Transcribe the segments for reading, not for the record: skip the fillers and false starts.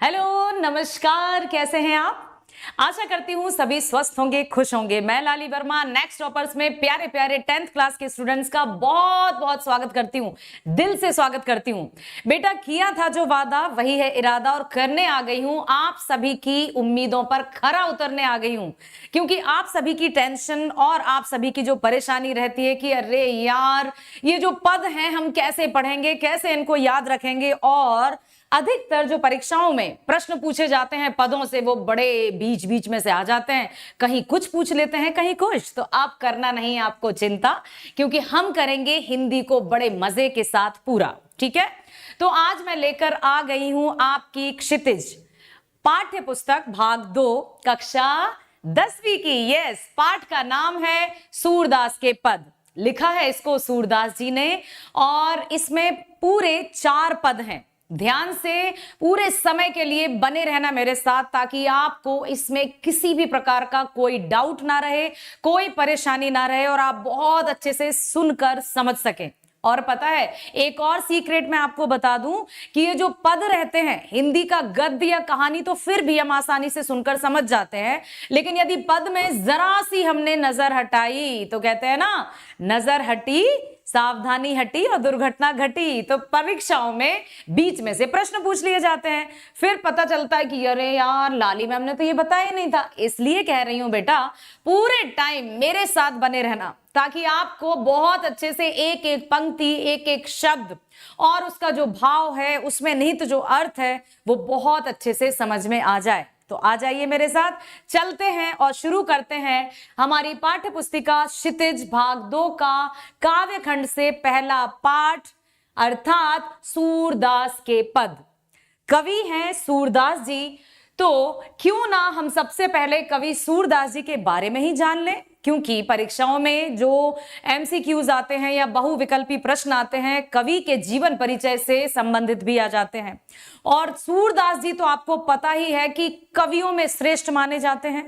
Hello, नमस्कार। कैसे हैं आप? आशा करती हूँ सभी स्वस्थ होंगे, खुश होंगे। मैं लाली वर्मा नेक्स्ट टॉपर्स में प्यारे प्यारे 10th क्लास के स्टूडेंट्स का बहुत बहुत स्वागत करती हूँ, दिल से स्वागत करती हूँ। बेटा, किया था जो वादा वही है इरादा, और करने आ गई हूँ आप सभी की उम्मीदों पर खरा उतरने आ गई हूँ। क्योंकि आप सभी की टेंशन और आप सभी की जो परेशानी रहती है कि अरे यार, ये जो पद हैं हम कैसे पढ़ेंगे, कैसे इनको याद रखेंगे, और अधिकतर जो परीक्षाओं में प्रश्न पूछे जाते हैं पदों से वो बड़े बीच बीच में से आ जाते हैं, कहीं कुछ पूछ लेते हैं कहीं कुछ। तो आप करना नहीं आपको चिंता, क्योंकि हम करेंगे हिंदी को बड़े मजे के साथ पूरा। ठीक है, तो आज मैं लेकर आ गई हूं आपकी क्षितिज पाठ्य पुस्तक भाग 2 कक्षा 10वीं की। यस, पाठ का नाम है सूरदास के पद। लिखा है इसको सूरदास जी ने, और इसमें पूरे 4 पद हैं। ध्यान से पूरे समय के लिए बने रहना मेरे साथ, ताकि आपको इसमें किसी भी प्रकार का कोई डाउट ना रहे, कोई परेशानी ना रहे, और आप बहुत अच्छे से सुनकर समझ सकें। और पता है, एक और सीक्रेट मैं आपको बता दूं कि ये जो पद रहते हैं, हिंदी का गद्य या कहानी तो फिर भी हम आसानी से सुनकर समझ जाते हैं, लेकिन यदि पद में जरा सी हमने नजर हटाई तो कहते हैं ना, नजर हटी सावधानी हटी और दुर्घटना घटी। तो परीक्षाओं में बीच में से प्रश्न पूछ लिए जाते हैं, फिर पता चलता है कि अरे यार, लाली मैम ने तो ये बताया नहीं था। इसलिए कह रही हूं बेटा, पूरे टाइम मेरे साथ बने रहना, ताकि आपको बहुत अच्छे से एक एक पंक्ति, एक एक शब्द और उसका जो भाव है, उसमें निहित जो अर्थ है, वो बहुत अच्छे से समझ में आ जाए। तो आ जाइए मेरे साथ, चलते हैं और शुरू करते हैं हमारी पाठ्य पुस्तिका क्षितिज भाग 2 का काव्य खंड से पहला पाठ, अर्थात सूरदास के पद। कवि हैं सूरदास जी, तो क्यों ना हम सबसे पहले कवि सूरदास जी के बारे में ही जान लें, क्योंकि परीक्षाओं में जो एमसीक्यूज आते हैं या बहुविकल्पी प्रश्न आते हैं, कवि के जीवन परिचय से संबंधित भी आ जाते हैं। और सूरदास जी तो आपको पता ही है कि कवियों में श्रेष्ठ माने जाते हैं,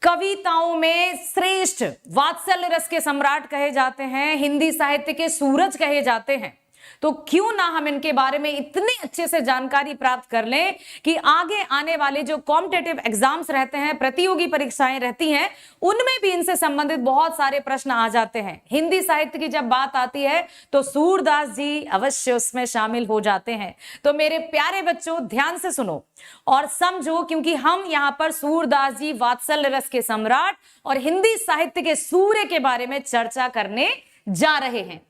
कविताओं में श्रेष्ठ, वात्सल्य रस के सम्राट कहे जाते हैं, हिंदी साहित्य के सूरज कहे जाते हैं। तो क्यों ना हम इनके बारे में इतने अच्छे से जानकारी प्राप्त कर लें कि आगे आने वाले जो कॉम्पिटिटिव एग्जाम्स रहते हैं, प्रतियोगी परीक्षाएं रहती हैं, उनमें भी इनसे संबंधित बहुत सारे प्रश्न आ जाते हैं। हिंदी साहित्य की जब बात आती है तो सूरदास जी अवश्य उसमें शामिल हो जाते हैं। तो मेरे प्यारे बच्चों, ध्यान से सुनो और समझो, क्योंकि हम यहाँ पर सूरदास जी वात्सल्य रस के सम्राट और हिंदी साहित्य के सूर्य के बारे में चर्चा करने जा रहे हैं।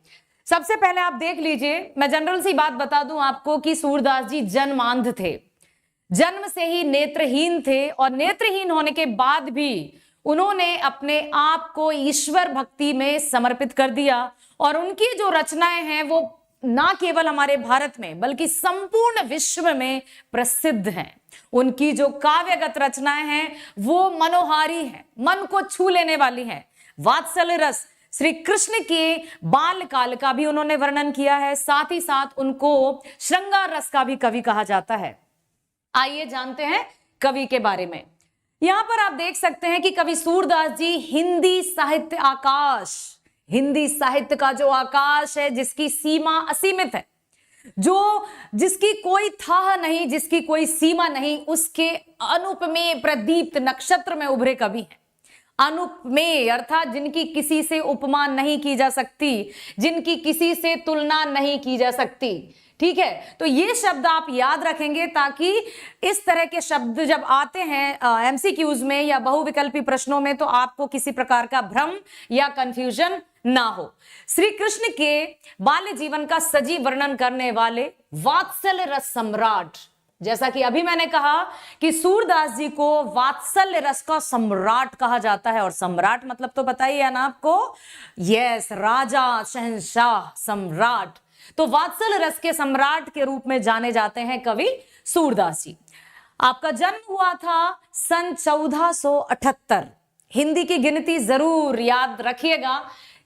सबसे पहले आप देख लीजिए, मैं जनरल सी बात बता दूं आपको कि सूरदास जी जन्मांध थे, जन्म से ही नेत्रहीन थे, और नेत्रहीन होने के बाद भी उन्होंने अपने आप को ईश्वर भक्ति में समर्पित कर दिया। और उनकी जो रचनाएं हैं वो ना केवल हमारे भारत में बल्कि संपूर्ण विश्व में प्रसिद्ध हैं। उनकी जो काव्यगत रचनाएं हैं वो मनोहारी हैं, मन को छू लेने वाली हैं। वात्सल्य रस, श्री कृष्ण के बाल काल का भी उन्होंने वर्णन किया है, साथ ही साथ उनको श्रृंगार रस का भी कवि कहा जाता है। आइए जानते हैं कवि के बारे में। यहां पर आप देख सकते हैं कि कवि सूरदास जी हिंदी साहित्य आकाश, हिंदी साहित्य का जो आकाश है, जिसकी सीमा असीमित है, जो जिसकी कोई थाह नहीं, जिसकी कोई सीमा नहीं, उसके अनुपमेय प्रदीप्त नक्षत्र में उभरे कवि हैं। अनुपमेय अर्थात जिनकी किसी से उपमा नहीं की जा सकती, जिनकी किसी से तुलना नहीं की जा सकती। ठीक है, तो ये शब्द आप याद रखेंगे, ताकि इस तरह के शब्द जब आते हैं एमसीक्यूज में या बहुविकल्पी प्रश्नों में, तो आपको किसी प्रकार का भ्रम या कंफ्यूजन ना हो। श्री कृष्ण के बाल्य जीवन का सजीव वर्णन करने वाले वात्सल्य रस सम्राट, जैसा कि अभी मैंने कहा कि सूरदास जी को वात्सल्य रस का सम्राट कहा जाता है। और सम्राट मतलब तो पता ही है ना आपको, यस, राजा, शहंशाह, सम्राट। तो वात्सल्य रस के सम्राट के रूप में जाने जाते हैं कवि सूरदास जी। आपका जन्म हुआ था सन 1478। हिंदी की गिनती जरूर याद रखिएगा,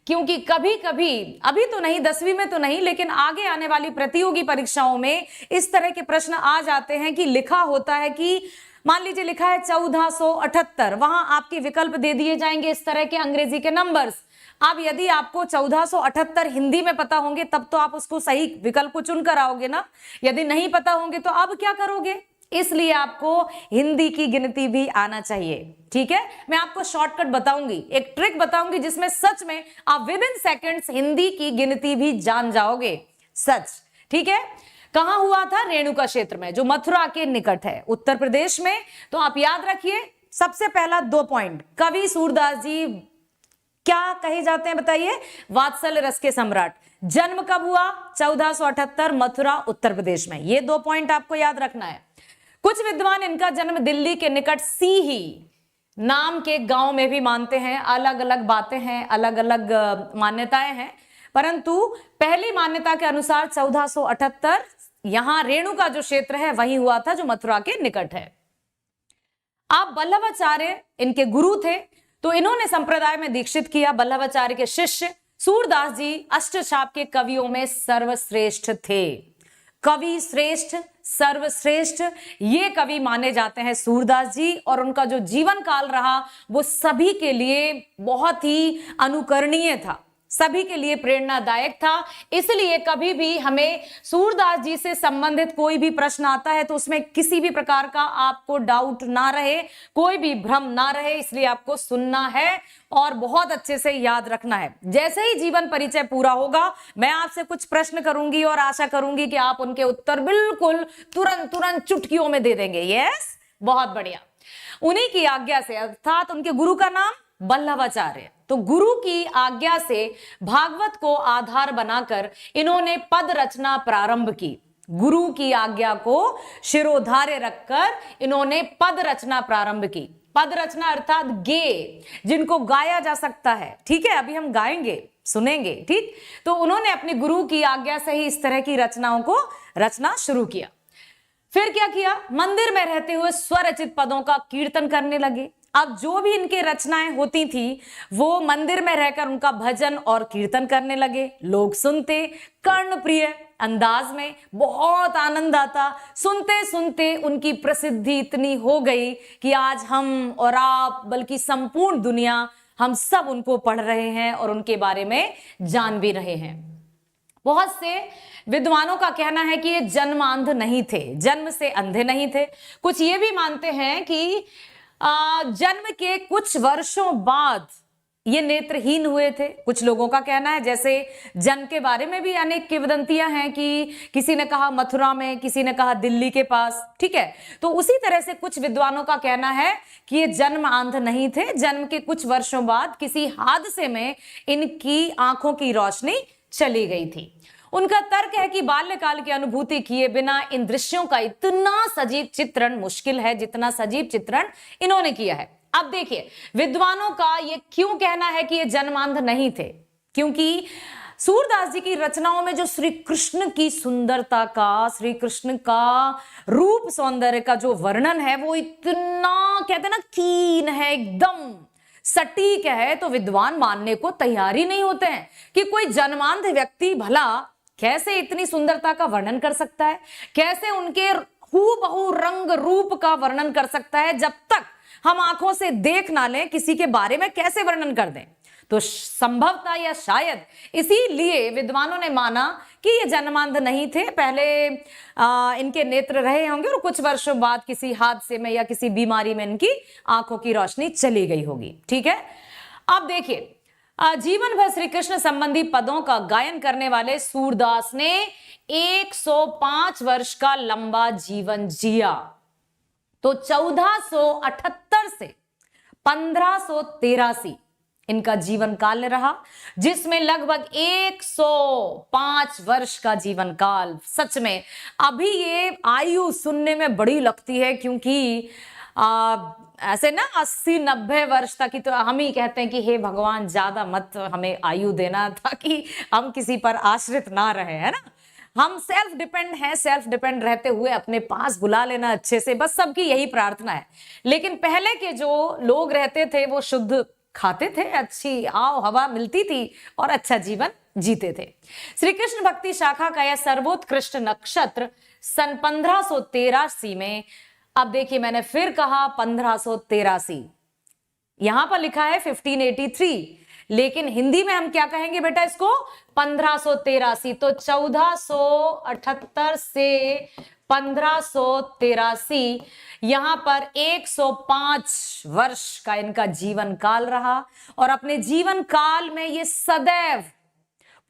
क्योंकि कभी कभी, अभी तो नहीं, 10वीं में तो नहीं, लेकिन आगे आने वाली प्रतियोगी परीक्षाओं में इस तरह के प्रश्न आ जाते हैं कि लिखा होता है कि मान लीजिए लिखा है 1478, वहां आपके विकल्प दे दिए जाएंगे इस तरह के अंग्रेजी के नंबर्स। अब यदि आपको 1478 हिंदी में पता होंगे तब तो आप उसको सही विकल्प को चुनकर आओगे ना, यदि नहीं पता होंगे तो अब क्या करोगे? इसलिए आपको हिंदी की गिनती भी आना चाहिए। ठीक है, मैं आपको शॉर्टकट बताऊंगी, एक ट्रिक बताऊंगी जिसमें सच में आप विद इन सेकेंड्स हिंदी की गिनती भी जान जाओगे, सच। ठीक है, कहां हुआ था? रेणुका क्षेत्र में, जो मथुरा के निकट है, उत्तर प्रदेश में। तो आप याद रखिए, सबसे पहला 2 पॉइंट, कवि सूरदास जी क्या कहे जाते हैं बताइए? वात्सल्य रस के सम्राट। जन्म कब हुआ? 1478, मथुरा उत्तर प्रदेश में। ये 2 पॉइंट आपको याद रखना है। कुछ विद्वान इनका जन्म दिल्ली के निकट सीही नाम के गांव में भी मानते हैं। अलग अलग बातें हैं, अलग अलग मान्यताएं हैं, परंतु पहली मान्यता के अनुसार 1478 यहां रेणुका जो क्षेत्र है वही हुआ था, जो मथुरा के निकट है। आप वल्लभाचार्य इनके गुरु थे, तो इन्होंने संप्रदाय में दीक्षित किया। वल्लभाचार्य के शिष्य सूरदास जी अष्टछाप के कवियों में सर्वश्रेष्ठ थे। कवि श्रेष्ठ, सर्वश्रेष्ठ, ये कवि माने जाते हैं सूरदास जी। और उनका जो जीवन काल रहा वो सभी के लिए बहुत ही अनुकरणीय था, सभी के लिए प्रेरणादायक था। इसलिए कभी भी हमें सूरदास जी से संबंधित कोई भी प्रश्न आता है तो उसमें किसी भी प्रकार का आपको डाउट ना रहे, कोई भी भ्रम ना रहे, इसलिए आपको सुनना है और बहुत अच्छे से याद रखना है। जैसे ही जीवन परिचय पूरा होगा, मैं आपसे कुछ प्रश्न करूंगी और आशा करूंगी कि आप उनके उत्तर बिल्कुल तुरंत चुटकियों में दे देंगे। यस, बहुत बढ़िया। उन्हीं की आज्ञा से, अर्थात उनके गुरु का नाम वल्लभाचार्य, तो गुरु की आज्ञा से भागवत को आधार बनाकर इन्होंने पद रचना प्रारंभ की। गुरु की आज्ञा को शिरोधार्य रखकर इन्होंने पद रचना प्रारंभ की। पद रचना अर्थात गेय, जिनको गाया जा सकता है। ठीक है, अभी हम गाएंगे, सुनेंगे। ठीक, तो उन्होंने अपने गुरु की आज्ञा से ही इस तरह की रचनाओं को रचना शुरू किया। फिर क्या किया? मंदिर में रहते हुए स्वरचित पदों का कीर्तन करने लगे। अब जो भी इनके रचनाएं होती थी वो मंदिर में रहकर उनका भजन और कीर्तन करने लगे। लोग सुनते, कर्णप्रिय अंदाज में, बहुत आनंद आता। सुनते सुनते उनकी प्रसिद्धि इतनी हो गई कि आज हम और आप, बल्कि संपूर्ण दुनिया, हम सब उनको पढ़ रहे हैं और उनके बारे में जान भी रहे हैं। बहुत से विद्वानों का कहना है कि ये जन्मांध नहीं थे, जन्म से अंधे नहीं थे। कुछ ये भी मानते हैं कि जन्म के कुछ वर्षों बाद ये नेत्रहीन हुए थे। कुछ लोगों का कहना है, जैसे जन्म के बारे में भी अनेक किंवदंतियां हैं कि किसी ने कहा मथुरा में, किसी ने कहा दिल्ली के पास। ठीक है, तो उसी तरह से कुछ विद्वानों का कहना है कि ये जन्म आंध नहीं थे। जन्म के कुछ वर्षों बाद किसी हादसे में इनकी आंखों की रोशनी चली गई थी। उनका तर्क है कि बाल्यकाल की अनुभूति किए बिना इन दृश्यों का इतना सजीव चित्रण मुश्किल है जितना सजीव चित्रण इन्होंने किया है। अब देखिए, विद्वानों का ये क्यों कहना है कि ये जन्मांध नहीं थे, क्योंकि सूरदास जी की रचनाओं में जो श्री कृष्ण की सुंदरता का, श्री कृष्ण का रूप सौंदर्य का जो वर्णन है वो इतना, कहते हैं ना, कीन है, एकदम सटीक है। तो विद्वान मानने को तैयार ही नहीं होते हैं कि कोई जन्मांध व्यक्ति भला कैसे इतनी सुंदरता का वर्णन कर सकता है, कैसे उनके हूबहू रंग रूप का वर्णन कर सकता है। जब तक हम आंखों से देख ना लें किसी के बारे में कैसे वर्णन कर दें। तो संभवतः या शायद इसीलिए विद्वानों ने माना कि ये जन्मांध नहीं थे। पहले इनके नेत्र रहे होंगे और कुछ वर्षों बाद किसी हादसे में या किसी बीमारी में इनकी आंखों की रोशनी चली गई होगी। ठीक है, अब देखिए, जीवन भर श्री कृष्ण संबंधी पदों का गायन करने वाले सूरदास ने 105 वर्ष का लंबा जीवन जिया। तो 1478 से 1583 इनका जीवन काल रहा, जिसमें लगभग 105 वर्ष का जीवन काल। सच में अभी ये आयु सुनने में बड़ी लगती है, क्योंकि ऐसे ना 80-90 वर्ष तक की तो हम ही कहते हैं कि हे भगवान ज्यादा मत हमें आयु देना, ताकि हम किसी पर आश्रित ना रहे, है ना। हम सेल्फ डिपेंड हैं, सेल्फ डिपेंड रहते हुए अपने पास बुला लेना अच्छे से, बस सबकी यही प्रार्थना है। लेकिन पहले के जो लोग रहते थे वो शुद्ध खाते थे, अच्छी आव हवा मिलती थी और अच्छा जीवन जीते थे। श्री कृष्ण भक्ति शाखा का यह सर्वोत्कृष्ट नक्षत्र सन 1583 में, अब देखिए मैंने फिर कहा 1583, यहां पर लिखा है 1583, लेकिन हिंदी में हम क्या कहेंगे बेटा इसको? 1583। तो 1478 से 1583, यहां पर 105 वर्ष का इनका जीवन काल रहा। और अपने जीवन काल में ये सदैव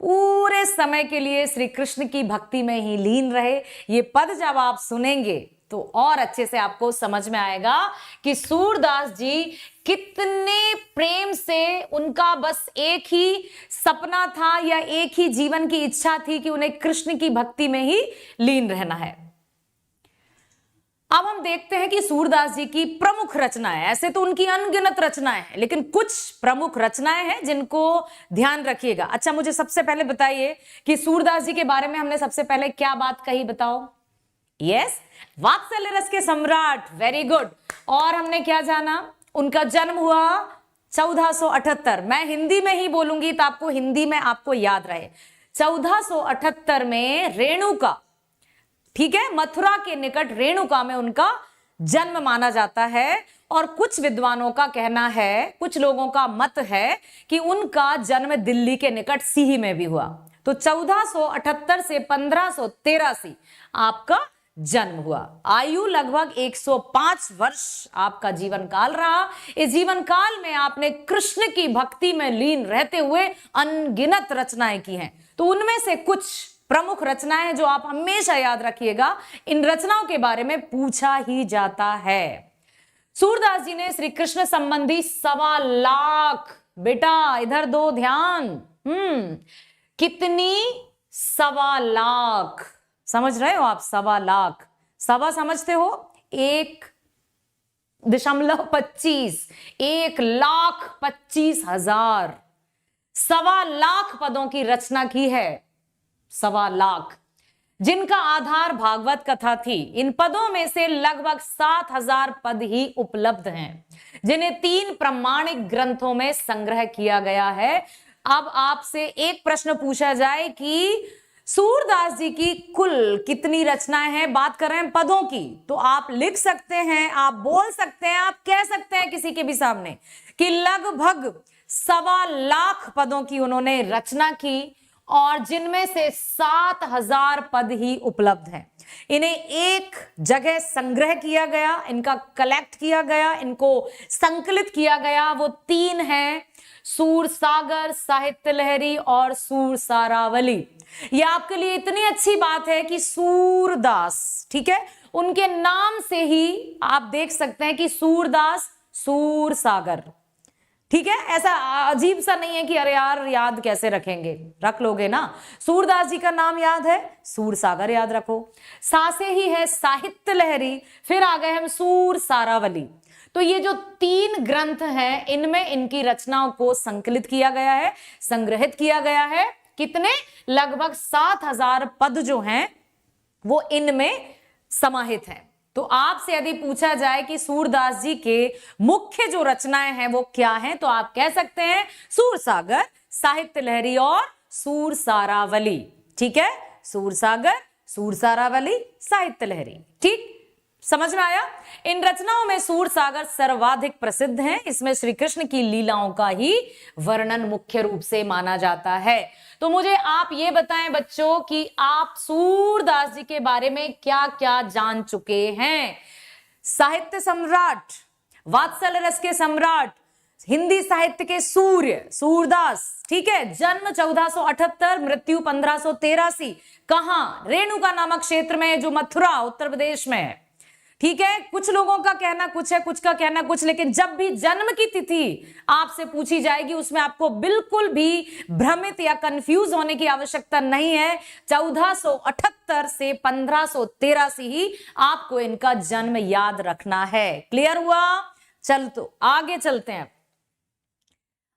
पूरे समय के लिए श्री कृष्ण की भक्ति में ही लीन रहे। ये पद जब आप सुनेंगे तो और अच्छे से आपको समझ में आएगा कि सूरदास जी कितने प्रेम से, उनका बस एक ही सपना था या एक ही जीवन की इच्छा थी कि उन्हें कृष्ण की भक्ति में ही लीन रहना है। अब हम देखते हैं कि सूरदास जी की प्रमुख रचनाएं, ऐसे तो उनकी अनगिनत रचनाएं हैं, लेकिन कुछ प्रमुख रचनाएं हैं जिनको ध्यान रखिएगा। अच्छा, मुझे सबसे पहले बताइए कि सूरदास जी के बारे में हमने सबसे पहले क्या बात कही, बताओ? यस, वात्सल्य रस के सम्राट, वेरी गुड। और हमने क्या जाना? उनका जन्म हुआ 1478। मैं हिंदी में ही बोलूंगी तो आपको हिंदी में आपको याद रहे। 1478 में रेणुका, ठीक है, मथुरा के निकट रेणुका में उनका जन्म माना जाता है। और कुछ विद्वानों का कहना है, कुछ लोगों का मत है कि उनका जन्म दिल्ली के निकट सीही में भी हुआ। तो 1478 से 1583 आपका जन्म हुआ। आयु लगभग 105 वर्ष आपका जीवन काल रहा। इस जीवन काल में आपने कृष्ण की भक्ति में लीन रहते हुए अनगिनत रचनाएं की हैं। तो उनमें से कुछ प्रमुख रचनाएं जो आप हमेशा याद रखिएगा, इन रचनाओं के बारे में पूछा ही जाता है। सूरदास जी ने श्री कृष्ण संबंधी 1.25 लाख, बेटा इधर दो ध्यान, कितनी? 1.25 लाख। समझ रहे हो आप? 1.25 लाख, सवा समझते हो? 1.25, 1,25,000, 1.25 लाख पदों की रचना की है। 1.25 लाख, जिनका आधार भागवत कथा थी। इन पदों में से लगभग 7,000 पद ही उपलब्ध हैं, जिन्हें 3 प्रमाणिक ग्रंथों में संग्रह किया गया है। अब आपसे एक प्रश्न पूछा जाए कि सूरदास जी की कुल कितनी रचनाएं हैं, बात कर रहे हैं पदों की, तो आप लिख सकते हैं, आप बोल सकते हैं, आप कह सकते हैं किसी के भी सामने कि लगभग 1.25 लाख पदों की उन्होंने रचना की, और जिनमें से 7,000 पद ही उपलब्ध हैं। इन्हें एक जगह संग्रह किया गया, इनका कलेक्ट किया गया, इनको संकलित किया गया। वो 3 हैं, सूरसागर, साहित्य लहरी और सूरसारावली। ये आपके लिए इतनी अच्छी बात है कि सूरदास, ठीक है, उनके नाम से ही आप देख सकते हैं कि सूरदास, सूरसागर, ठीक है। ऐसा अजीब सा नहीं है कि अरे यार याद कैसे रखेंगे, रख लोगे ना। सूरदास जी का नाम याद है, सूरसागर याद रखो। सा से ही है साहित्य लहरी, फिर आ गए हम सूरसारावली। तो ये जो 3 ग्रंथ हैं, इनमें इनकी रचनाओं को संकलित किया गया है, संग्रहित किया गया है। कितने? लगभग 7,000 पद जो हैं वो इनमें समाहित हैं। तो आपसे यदि पूछा जाए कि सूरदास जी के मुख्य जो रचनाएं हैं वो क्या हैं, तो आप कह सकते हैं सूरसागर, साहित्य लहरी और सूरसारावली, ठीक है। सूरसागर, सूरसारावली, साहित्य लहरी, ठीक, समझ में आया। इन रचनाओं में सूरसागर सर्वाधिक प्रसिद्ध है। इसमें श्री कृष्ण की लीलाओं का ही वर्णन मुख्य रूप से माना जाता है। तो मुझे आप ये बताएं बच्चों कि आप सूरदास जी के बारे में क्या क्या जान चुके हैं। साहित्य सम्राट, वात्सल्य रस के सम्राट, हिंदी साहित्य के सूर्य सूरदास, ठीक है। जन्म 1478, मृत्यु 1583। कहां? रेणुका नामक क्षेत्र में, जो मथुरा उत्तर प्रदेश में है, ठीक है। कुछ लोगों का कहना कुछ है, कुछ का कहना कुछ, लेकिन जब भी जन्म की तिथि आपसे पूछी जाएगी उसमें आपको बिल्कुल भी भ्रमित या कंफ्यूज होने की आवश्यकता नहीं है। 1478 से 1583 ही आपको इनका जन्म याद रखना है। क्लियर हुआ? चल तो आगे चलते हैं।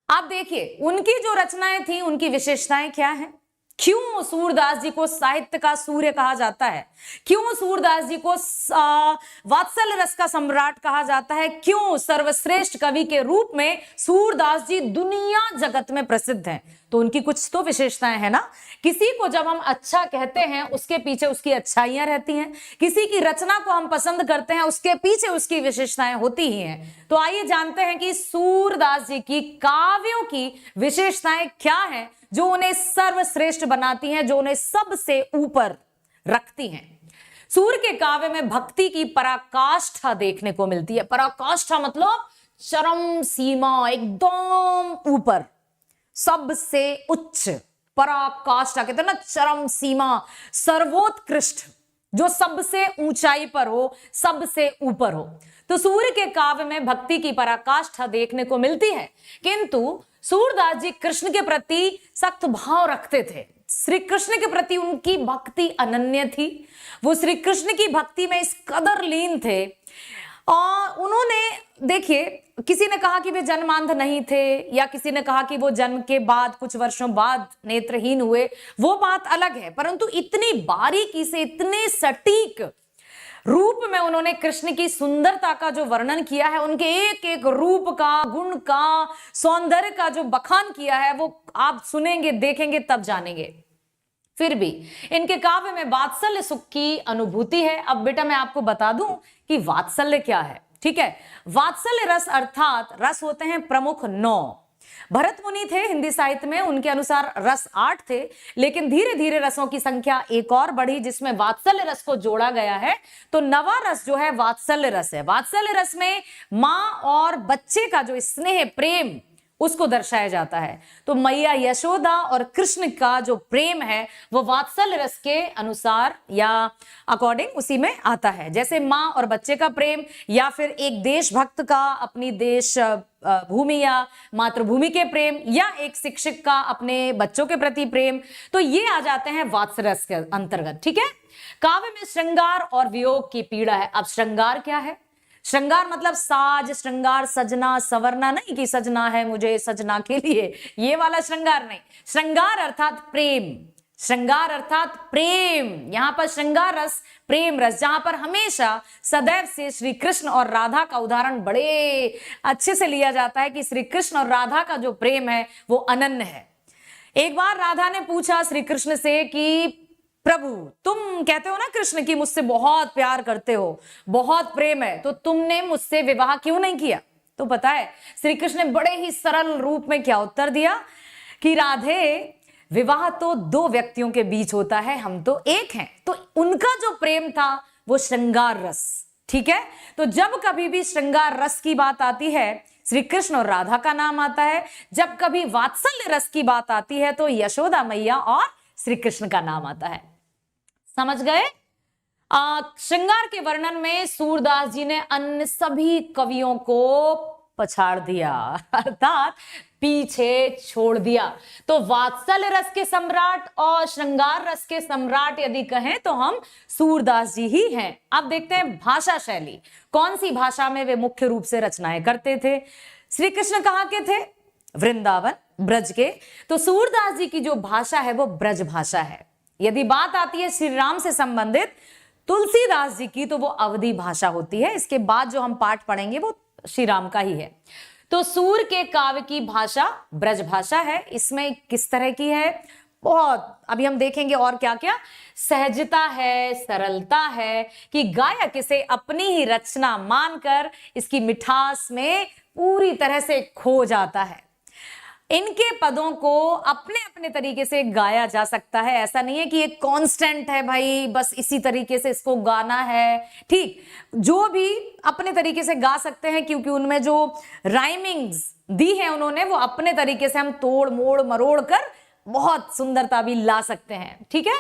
आप देखिए उनकी जो रचनाएं थी, उनकी विशेषताएं क्या है। क्यों सूरदास जी को साहित्य का सूर्य कहा जाता है? क्यों सूरदास जी को वात्सल्य रस का सम्राट कहा जाता है? क्यों सर्वश्रेष्ठ कवि के रूप में सूरदास जी दुनिया जगत में प्रसिद्ध हैं? तो उनकी कुछ तो विशेषताएं है ना। किसी को जब हम अच्छा कहते हैं उसके पीछे उसकी अच्छाइयां रहती हैं, किसी की रचना को हम पसंद करते हैं उसके पीछे उसकी विशेषताएं होती ही हैं। तो आइए जानते हैं कि सूरदास जी की काव्यों की विशेषताएं क्या हैं जो उन्हें सर्वश्रेष्ठ बनाती हैं, जो उन्हें सबसे ऊपर रखती हैं। सूर के काव्य में भक्ति की पराकाष्ठा देखने को मिलती है। पराकाष्ठा मतलब चरम सीमा, एकदम ऊपर, सबसे उच्च। पराकाष्ठा कहते हैं ना, चरम सीमा, सर्वोत्कृष्ट, जो सबसे ऊंचाई पर हो, सबसे ऊपर हो। तो सूर्य के काव्य में भक्ति की पराकाष्ठा देखने को मिलती है, किंतु सूरदास जी कृष्ण के प्रति सख्त भाव रखते थे। श्री कृष्ण के प्रति उनकी भक्ति अनन्य थी। वो श्री कृष्ण की भक्ति में इस कदर लीन थे। और उन्होंने, देखिए, किसी ने कहा कि वे जन्मांध नहीं थे, या किसी ने कहा कि वो जन्म के बाद कुछ वर्षों बाद नेत्रहीन हुए, वो बात अलग है। परंतु इतनी बारीकी से, इतने सटीक रूप में उन्होंने कृष्ण की सुंदरता का जो वर्णन किया है, उनके एक एक रूप का, गुण का, सौंदर्य का जो बखान किया है, वो आप सुनेंगे, देखेंगे, तब जानेंगे। फिर भी इनके काव्य में वात्सल्य सुख की अनुभूति है। अब बेटा मैं आपको बता दूं कि वात्सल्य क्या है, ठीक है। वात्सल्य रस अर्थात रस होते हैं प्रमुख 9। भरत मुनि थे हिंदी साहित्य में, उनके अनुसार रस 8 थे, लेकिन धीरे धीरे रसों की संख्या एक और बढ़ी जिसमें वात्सल्य रस को जोड़ा गया है। तो नवा रस जो है वात्सल्य रस है। वात्सल्य रस में मां और बच्चे का जो स्नेह, प्रेम, उसको दर्शाया जाता है। तो मैया यशोदा और कृष्ण का जो प्रेम है वो वात्सल्य रस के अनुसार या अकॉर्डिंग उसी में आता है। जैसे माँ और बच्चे का प्रेम, या फिर एक देशभक्त का अपनी देश भूमि या मातृभूमि के प्रेम, या एक शिक्षक का अपने बच्चों के प्रति प्रेम, तो ये आ जाते हैं वात्सल्य रस के अंतर्गत, ठीक है। काव्य में श्रृंगार और वियोग की पीड़ा है। अब श्रृंगार क्या है? श्रृंगार मतलब साज, श्रृंगार, सजना, सवरना, नहीं कि सजना है मुझे सजना के लिए, ये वाला श्रृंगार नहीं। श्रृंगार अर्थात प्रेम, श्रृंगार अर्थात प्रेम। यहां पर श्रृंगार रस, प्रेम रस, जहां पर हमेशा सदैव से श्री कृष्ण और राधा का उदाहरण बड़े अच्छे से लिया जाता है कि श्री कृष्ण और राधा का जो प्रेम है वो अनन्य है। एक बार राधा ने पूछा श्री कृष्ण से कि प्रभु, तुम कहते हो ना कृष्ण की मुझसे बहुत प्यार करते हो, बहुत प्रेम है, तो तुमने मुझसे विवाह क्यों नहीं किया? तो पता है श्री कृष्ण ने बड़े ही सरल रूप में क्या उत्तर दिया कि राधे, विवाह तो 2 व्यक्तियों के बीच होता है, हम तो एक हैं। तो उनका जो प्रेम था वो श्रृंगार रस, ठीक है। तो जब कभी भी श्रृंगार रस की बात आती है श्री कृष्ण और राधा का नाम आता है, जब कभी वात्सल्य रस की बात आती है तो यशोदा मैया और श्री कृष्ण का नाम आता है। समझ गए? श्रृंगार के वर्णन में सूरदास जी ने अन्य सभी कवियों को पछाड़ दिया, अर्थात पीछे छोड़ दिया। तो वात्सल्य रस के सम्राट और श्रृंगार रस के सम्राट यदि कहें तो हम सूरदास जी ही हैं। अब देखते हैं भाषा शैली, कौन सी भाषा में वे मुख्य रूप से रचनाएं करते थे। श्री कृष्ण कहाँ के थे? वृंदावन, ब्रज के। तो सूरदास जी की जो भाषा है वो ब्रज भाषा है। यदि बात आती है श्री राम से संबंधित तुलसीदास जी की, तो वो अवधी भाषा होती है। इसके बाद जो हम पाठ पढ़ेंगे वो श्री राम का ही है। तो सूर के काव्य की भाषा ब्रज भाषा है। इसमें किस तरह की है? बहुत, अभी हम देखेंगे और क्या क्या। सहजता है, सरलता है कि गायक इसे अपनी ही रचना मानकर इसकी मिठास में पूरी तरह से खो जाता है। इनके पदों को अपने अपने तरीके से गाया जा सकता है। ऐसा नहीं है कि एक कांस्टेंट है भाई, बस इसी तरीके से इसको गाना है। ठीक, जो भी अपने तरीके से गा सकते हैं, क्योंकि उनमें जो राइमिंग्स दी है उन्होंने, वो अपने तरीके से हम तोड़ मोड़ मरोड़ कर बहुत सुंदरता भी ला सकते हैं। ठीक है।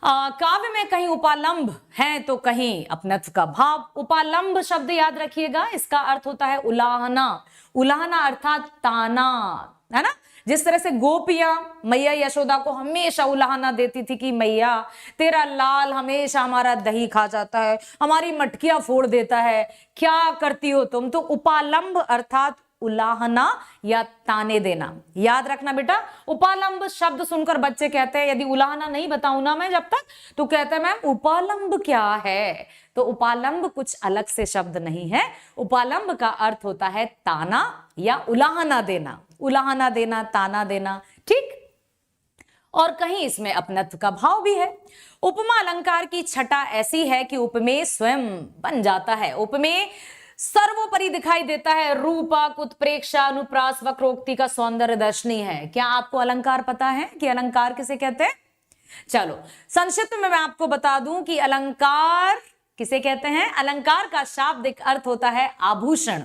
काव्य में कहीं उपालंब है तो कहीं अपनत्व का भाव। उपालंब शब्द याद रखिएगा, इसका अर्थ होता है उलाहना। उलाहना अर्थात ताना, है ना। जिस तरह से गोपियां मैया यशोदा को हमेशा उलाहना देती थी कि मैया तेरा लाल हमेशा हमारा दही खा जाता है, हमारी मटकियां फोड़ देता है, क्या करती हो तुम। तो उपालंब अर्थात उलाहना या ताने देना। याद रखना बेटा, उपालंब शब्द सुनकर बच्चे कहते हैं, यदि उलाहना नहीं बताऊं ना मैं जब तक, तो कहते हैं मैम उपालंब क्या है। तो उपालंब कुछ अलग से शब्द नहीं है। उपालंब का अर्थ होता है ताना या उलाहना देना। उलाहना देना, ताना देना, ठीक, और कहीं इसमें अपनत्व का भाव भी है। उपमा अलंकार की छटा ऐसी है कि उपमेय स्वयं बन जाता है। उपमेय सर्वोपरि दिखाई देता है, रूपक, उत्प्रेक्षा, अनुप्रास, वक्रोक्ति का सौंदर्य दर्शनी है। क्या आपको अलंकार पता है कि अलंकार किसे कहते हैं? चलो संक्षिप्त में मैं आपको बता दूं कि अलंकार किसे कहते हैं। अलंकार का शाब्दिक अर्थ होता है आभूषण,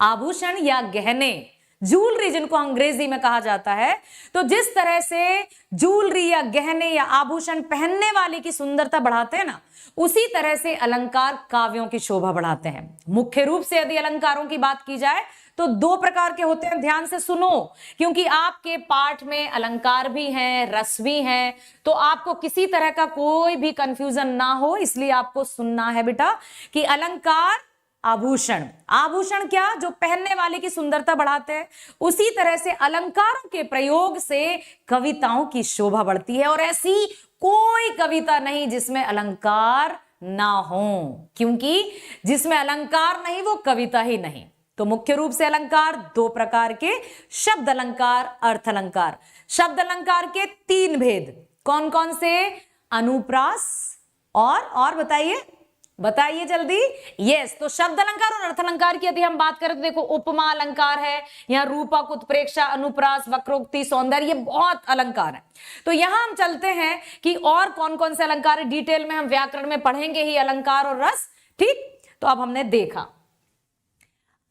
आभूषण या गहने, ज्वेलरी जिनको अंग्रेजी में कहा जाता है। तो जिस तरह से ज्वेलरी या गहने या आभूषण पहनने वाले की सुंदरता बढ़ाते हैं ना, उसी तरह से अलंकार काव्यों की शोभा बढ़ाते हैं। मुख्य रूप से यदि अलंकारों की बात की जाए तो दो प्रकार के होते हैं, ध्यान से सुनो, क्योंकि आपके पाठ में अलंकार भी हैं, रस भी हैं, तो आपको किसी तरह का कोई भी कंफ्यूजन ना हो, इसलिए आपको सुनना है बेटा कि अलंकार आभूषण, आभूषण क्या, जो पहनने वाले की सुंदरता बढ़ाते हैं, उसी तरह से अलंकारों के प्रयोग से कविताओं की शोभा बढ़ती है। और ऐसी कोई कविता नहीं जिसमें अलंकार ना हो, क्योंकि जिसमें अलंकार नहीं वो कविता ही नहीं। तो मुख्य रूप से अलंकार दो प्रकार के, शब्द अलंकार, अर्थ अलंकार। शब्द अलंकार के तीन भेद कौन कौन से? अनुप्रास और बताइए जल्दी। यस, तो शब्द अलंकार और अर्थ अलंकार की यदि हम बात करें तो देखो, उपमा अलंकार है, यहाँ रूपक, उत्प्रेक्षा, अनुप्रास, वक्रोक्ति, सौंदर्य, ये बहुत अलंकार है। तो यहां हम चलते हैं कि और कौन कौन से अलंकार है, डिटेल में हम व्याकरण में पढ़ेंगे ही अलंकार और रस। ठीक, तो अब हमने देखा,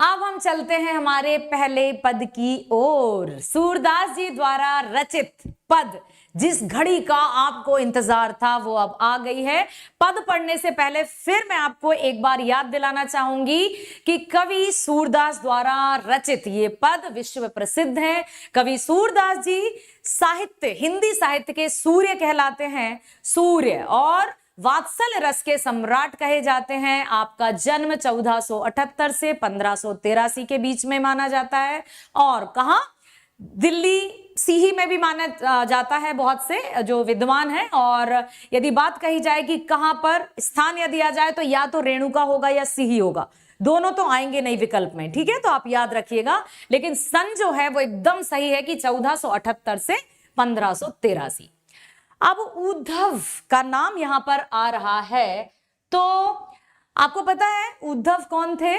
अब हम चलते हैं हमारे पहले पद की ओर। सूरदास जी द्वारा रचित पद, जिस घड़ी का आपको इंतजार था वो अब आ गई है। पद पढ़ने से पहले फिर मैं आपको एक बार याद दिलाना चाहूंगी कि कवि सूरदास द्वारा रचित ये पद विश्व प्रसिद्ध है। कवि सूरदास जी साहित्य, हिंदी साहित्य के सूर्य कहलाते हैं, सूर्य, और वात्सल्य रस के सम्राट कहे जाते हैं। आपका जन्म 1478 से 1583 के बीच में माना जाता है, और कहां? दिल्ली सीही में भी माना जाता है बहुत से जो विद्वान हैं। और यदि बात कही जाए कि कहां पर स्थान या दिया जाए तो या तो रेणुका होगा या सीही होगा, दोनों तो आएंगे नहीं विकल्प में, ठीक है, तो आप याद रखिएगा। लेकिन सन जो है वो एकदम सही है कि 1478 से 1583। अब उद्धव का नाम यहां पर आ रहा है, तो आपको पता है उद्धव कौन थे?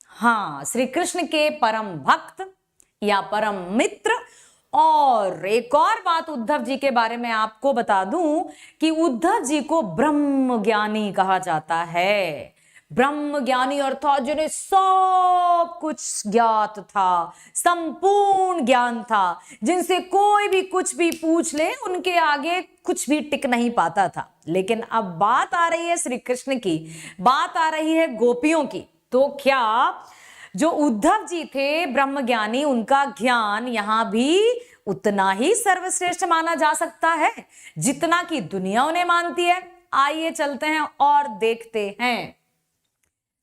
हाँ, श्री कृष्ण के परम भक्त या परम मित्र। और एक और बात उद्धव जी के बारे में आपको बता दूं कि उद्धव जी को ब्रह्म ज्ञानी कहा जाता है। ब्रह्म ज्ञानी अर्थात जिन्हें सब कुछ ज्ञात था, संपूर्ण ज्ञान था, जिनसे कोई भी कुछ भी पूछ ले उनके आगे कुछ भी टिक नहीं पाता था। लेकिन अब बात आ रही है श्री कृष्ण की, बात आ रही है गोपियों की। तो क्या जो उद्धव जी थे ब्रह्म ज्ञानी, उनका ज्ञान यहां भी उतना ही सर्वश्रेष्ठ माना जा सकता है जितना कि दुनिया उन्हें मानती है? आइए चलते हैं और देखते हैं।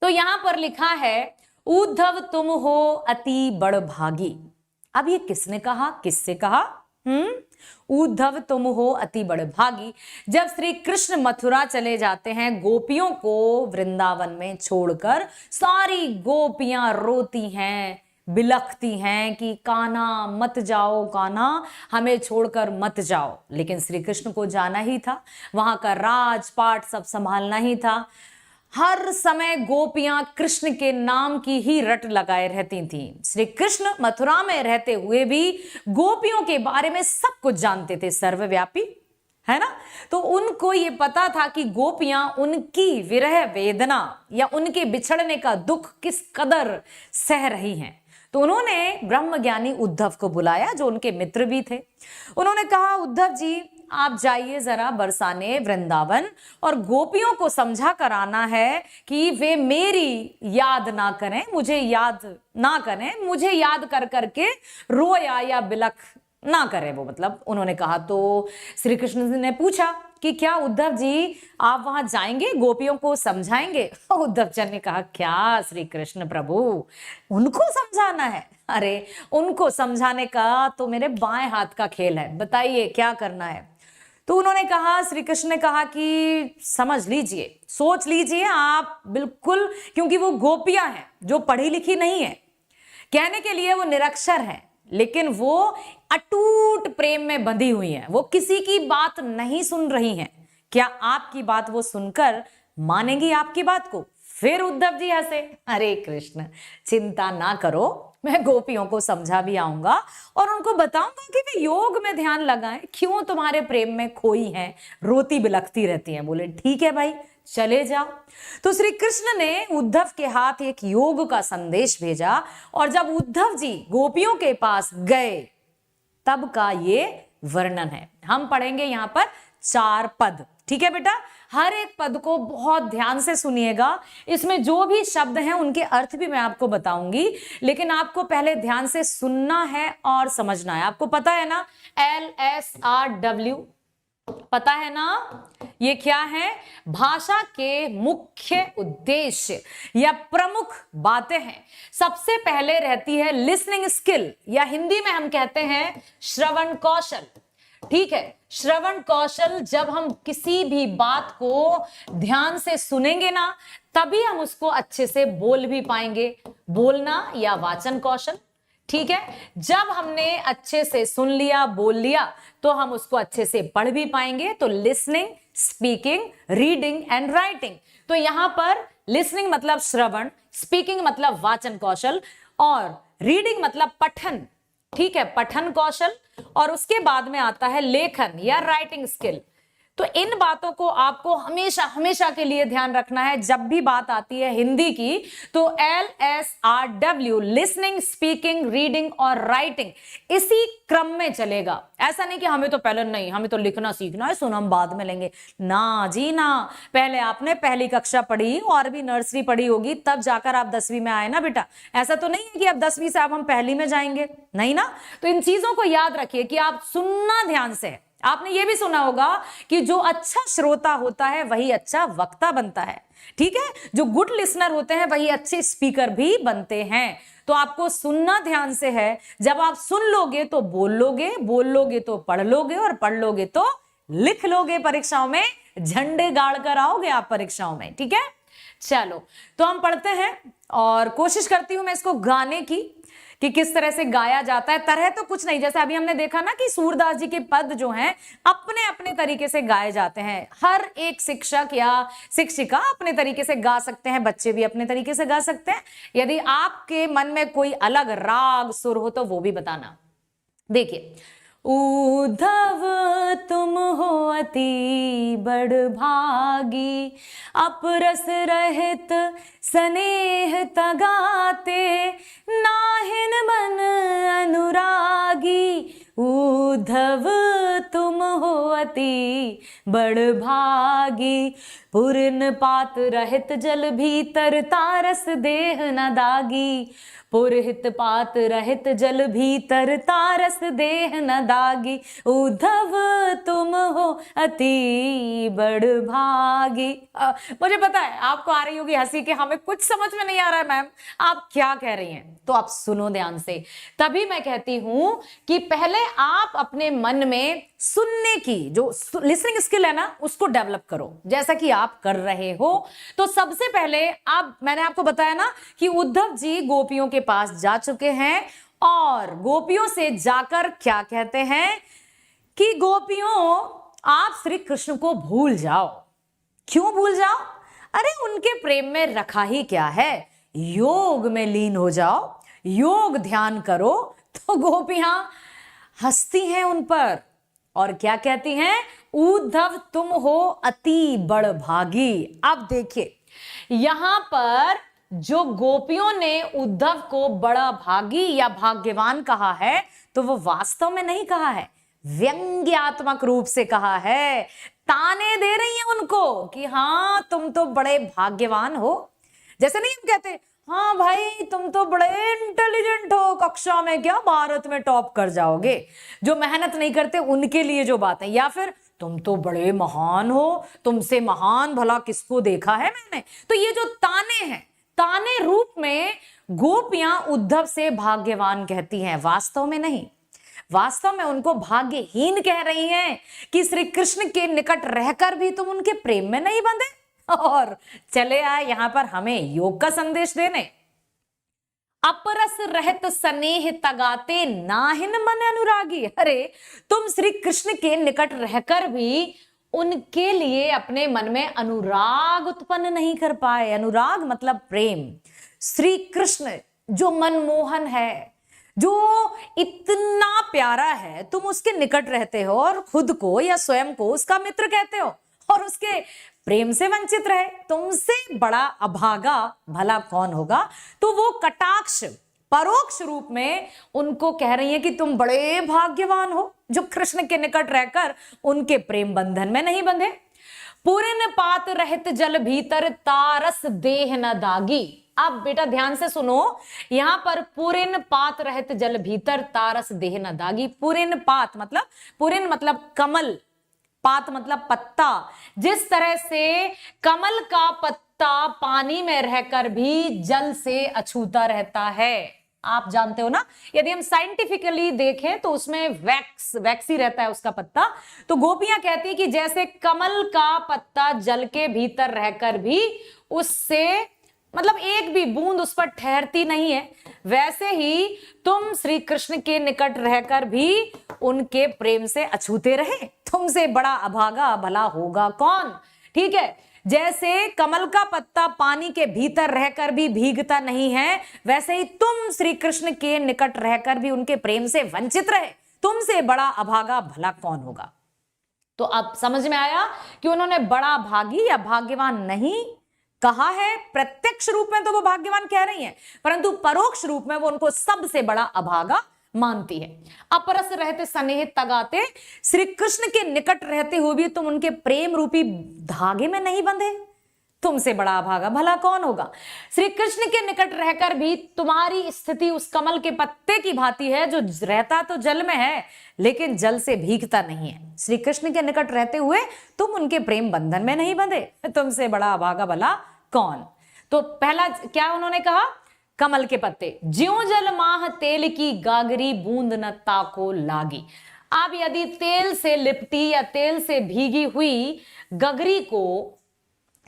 तो यहां पर लिखा है, उद्धव तुम हो अति बड़ भागी। अब ये किसने कहा, किससे कहा? उद्धव तुम हो अति बड़ भागी। जब श्री कृष्ण मथुरा चले जाते हैं गोपियों को वृंदावन में छोड़कर, सारी गोपियां रोती हैं, बिलखती हैं कि कान्हा मत जाओ, कान्हा हमें छोड़कर मत जाओ। लेकिन श्री कृष्ण को जाना ही था, वहां का राजपाट सब संभालना ही था। हर समय गोपियां कृष्ण के नाम की ही रट लगाए रहती थीं। श्री कृष्ण मथुरा में रहते हुए भी गोपियों के बारे में सब कुछ जानते थे, सर्वव्यापी है ना। तो उनको ये पता था कि गोपियां उनकी विरह वेदना या उनके बिछड़ने का दुख किस कदर सह रही हैं। तो उन्होंने ब्रह्मज्ञानी उद्धव को बुलाया, जो उनके मित्र भी थे। उन्होंने कहा, उद्धव जी आप जाइए जरा बरसाने वृंदावन और गोपियों को समझा कर आना है कि वे मेरी याद ना करें, मुझे याद ना करें, मुझे याद कर करके रोया या बिलख ना करे वो, मतलब उन्होंने कहा। तो श्री कृष्ण ने पूछा कि क्या उद्धव जी आप वहां जाएंगे, गोपियों को समझाएंगे? उद्धव जी ने कहा, क्या श्री कृष्ण प्रभु, उनको समझाना है? अरे उनको समझाने का तो मेरे बाएं हाथ का खेल है, बताइए क्या करना है। तो उन्होंने कहा, श्री कृष्ण ने कहा कि समझ लीजिए, सोच लीजिए आप बिल्कुल, क्योंकि वो गोपियां हैं जो पढ़ी लिखी नहीं है, कहने के लिए वो निरक्षर हैं, लेकिन वो अटूट प्रेम में बंधी हुई हैं, वो किसी की बात नहीं सुन रही हैं। क्या आपकी बात वो सुनकर मानेंगी आपकी बात को? फिर उद्धव जी हंसे, अरे कृष्ण चिंता ना करो, मैं गोपियों को समझा भी आऊंगा और उनको बताऊंगा कि वे योग में ध्यान लगाएं, क्यों तुम्हारे प्रेम में खोई हैं, रोती बिलखती रहती हैं। बोले ठीक है भाई, चले जाओ। तो श्री कृष्ण ने उद्धव के हाथ एक योग का संदेश भेजा और जब उद्धव जी गोपियों के पास गए तब का ये वर्णन है। हम पढ़ेंगे यहां पर 4 पद, ठीक है बेटा? हर एक पद को बहुत ध्यान से सुनिएगा, इसमें जो भी शब्द हैं उनके अर्थ भी मैं आपको बताऊंगी, लेकिन आपको पहले ध्यान से सुनना है और समझना है। आपको पता है ना LSRW, पता है ना ये क्या है? भाषा के मुख्य उद्देश्य या प्रमुख बातें हैं। सबसे पहले रहती है लिसनिंग स्किल, या हिंदी में हम कहते हैं श्रवण कौशल, ठीक है? श्रवण कौशल, जब हम किसी भी बात को ध्यान से सुनेंगे ना तभी हम उसको अच्छे से बोल भी पाएंगे, बोलना या वाचन कौशल, ठीक है? जब हमने अच्छे से सुन लिया, बोल लिया, तो हम उसको अच्छे से पढ़ भी पाएंगे। तो listening, speaking, reading and writing. तो यहां पर लिसनिंग मतलब श्रवण, स्पीकिंग मतलब वाचन कौशल और रीडिंग मतलब पठन, ठीक है? पठन कौशल। और उसके बाद में आता है लेखन या राइटिंग स्किल। तो इन बातों को आपको हमेशा हमेशा के लिए ध्यान रखना है। जब भी बात आती है हिंदी की तो LSRW, लिसनिंग, स्पीकिंग, रीडिंग और राइटिंग, इसी क्रम में चलेगा। ऐसा नहीं कि हमें तो पहले नहीं, हमें तो लिखना सीखना है, सुन हम बाद में लेंगे। ना जी ना, पहले आपने पहली कक्षा पढ़ी और भी नर्सरी पढ़ी होगी, तब जाकर आप 10वीं में आए ना बेटा। ऐसा तो नहीं है कि अब 10वीं से अब हम पहली में जाएंगे, नहीं ना। तो इन चीजों को याद रखिए कि आप सुनना ध्यान से। आपने ये भी सुना होगा कि जो अच्छा श्रोता होता है वही अच्छा वक्ता बनता है, ठीक है? जो गुड लिसनर होते हैं वही अच्छे स्पीकर भी बनते हैं। तो आपको सुनना ध्यान से है। जब आप सुन लोगे तो बोल लोगे, बोल लोगे तो पढ़ लोगे और पढ़ लोगे तो लिख लोगे। परीक्षाओं में झंडे गाड़ कर आओगे आप परीक्षाओं में, ठीक है? चलो तो हम पढ़ते हैं और कोशिश करती हूं मैं इसको गाने की कि किस तरह से गाया जाता है। तरह तो कुछ नहीं, जैसे अभी हमने देखा ना कि सूरदास जी के पद जो हैं अपने अपने तरीके से गाए जाते हैं। हर एक शिक्षक या शिक्षिका अपने तरीके से गा सकते हैं, बच्चे भी अपने तरीके से गा सकते हैं। यदि आपके मन में कोई अलग राग सुर हो तो वो भी बताना। देखिए, उद्धव तुम हो अति बड़भागी, अपरस रहित स्नेह तगाते, नाहिन मन अनुरागी। उद्धव तुम हो अति बड़भागी, पुरन पात रहित जल भीतर, तारस देह न दागी। पुरहित पात रहित जल भीतर, तारस देह न दागी। उद्धव तुम हो अति बड़भागी। मुझे पता है आपको आ रही होगी हंसी कि हमें कुछ समझ में नहीं आ रहा है मैम, आप क्या कह रही हैं। तो आप सुनो ध्यान से, तभी मैं कहती हूं कि पहले आप अपने मन में सुनने की जो लिसनिंग स्किल है ना उसको डेवलप करो, जैसा कि आप कर रहे हो। तो सबसे पहले मैंने आपको बताया ना कि उद्धव जी गोपियों के पास जा चुके हैं और गोपियों से जाकर क्या कहते हैं कि गोपियों आप श्री कृष्ण को भूल जाओ। क्यों भूल जाओ? अरे उनके प्रेम में रखा ही क्या है, योग में लीन हो जाओ, योग ध्यान करो। तो गोपियां हंसती हैं उन पर और क्या कहती हैं? उद्धव तुम हो अति बड़भागी। अब देखिए यहां पर जो गोपियों ने उद्धव को बड़ा भागी या भाग्यवान कहा है तो वो वास्तव में नहीं कहा है, व्यंग्यात्मक रूप से कहा है। ताने दे रही हैं उनको कि हाँ तुम तो बड़े भाग्यवान हो। जैसे नहीं हम कहते हाँ भाई तुम तो बड़े इंटेलिजेंट हो, कक्षा में क्या भारत में टॉप कर जाओगे। जो मेहनत नहीं करते उनके लिए जो बात है, या फिर तुम तो बड़े महान हो, तुमसे महान भला किसको देखा है मैंने। तो ये जो ताने हैं, ताने रूप में गोपियां उद्धव से भाग्यवान कहती हैं, वास्तव में नहीं। वास्तव में उनको भाग्यहीन कह रही हैं कि श्री कृष्ण के निकट रहकर भी तुम उनके प्रेम में नहीं बंधे। और चले आए यहां पर हमें योग का संदेश देने। अपरस रहत स्नेह तगाते नाहिन मन अनुरागी। अरे तुम श्री कृष्ण के निकट रहकर भी उनके लिए अपने मन में अनुराग उत्पन्न नहीं कर पाए। अनुराग मतलब प्रेम। श्री कृष्ण जो मनमोहन है, जो इतना प्यारा है, तुम उसके निकट रहते हो और खुद को या स्वयं को उसका मित्र कहते हो और उसके प्रेम से वंचित रहे। तुमसे बड़ा अभागा भला कौन होगा। तो वो कटाक्ष परोक्ष रूप में उनको कह रही है कि तुम बड़े भाग्यवान हो जो कृष्ण के निकट रहकर उनके प्रेम बंधन में नहीं बंधे। पुरिन पात रहित जल भीतर तारस देह न दागी। अब बेटा ध्यान से सुनो, यहां पर पुरिन पात रहित जल भीतर तारस देह न दागी। पुरिन पात मतलब, पुरिन मतलब कमल, पात मतलब पत्ता। जिस तरह से कमल का पत्ता पानी में रहकर भी जल से अछूता रहता है, आप जानते हो ना। यदि हम साइंटिफिकली देखें तो उसमें वैक्स ही रहता है उसका पत्ता। तो गोपियां कहती है कि जैसे कमल का पत्ता जल के भीतर रहकर भी उससे मतलब एक भी बूंद उस पर ठहरती नहीं है, वैसे ही तुम श्री कृष्ण के निकट रहकर भी उनके प्रेम से अछूते रहे। तुमसे बड़ा अभागा भला होगा कौन। ठीक है, जैसे कमल का पत्ता पानी के भीतर रहकर भी भीगता नहीं है, वैसे ही तुम श्री कृष्ण के निकट रहकर भी उनके प्रेम से वंचित रहे। तुमसे बड़ा अभागा भला कौन होगा। तो अब समझ में आया कि उन्होंने बड़ा भागी या भाग्यवान नहीं कहा है। प्रत्यक्ष रूप में तो वो भाग्यवान कह रही हैं, परंतु परोक्ष रूप में वो उनको सबसे बड़ा अभागा मानती है। अपरस रहते स्नेह तगाते, श्री कृष्ण के निकट रहते हुए भी तुम उनके प्रेम रूपी धागे में नहीं बंधे। तुमसे बड़ा अभागा भला कौन होगा। श्री कृष्ण के निकट रहकर भी तुम्हारी स्थिति उस कमल के पत्ते की भांति है जो रहता तो जल में है लेकिन जल से भीगता नहीं है। श्री कृष्ण के निकट रहते हुए तुम उनके प्रेम बंधन में नहीं बंधे। तुमसे बड़ा अभागा भला कौन। तो पहला क्या उन्होंने कहा, कमल के पत्ते। ज्यों जल माह तेल की गागरी बूंद न ताको लागी। अब यदि तेल से लिपटी या तेल से भीगी हुई गगरी को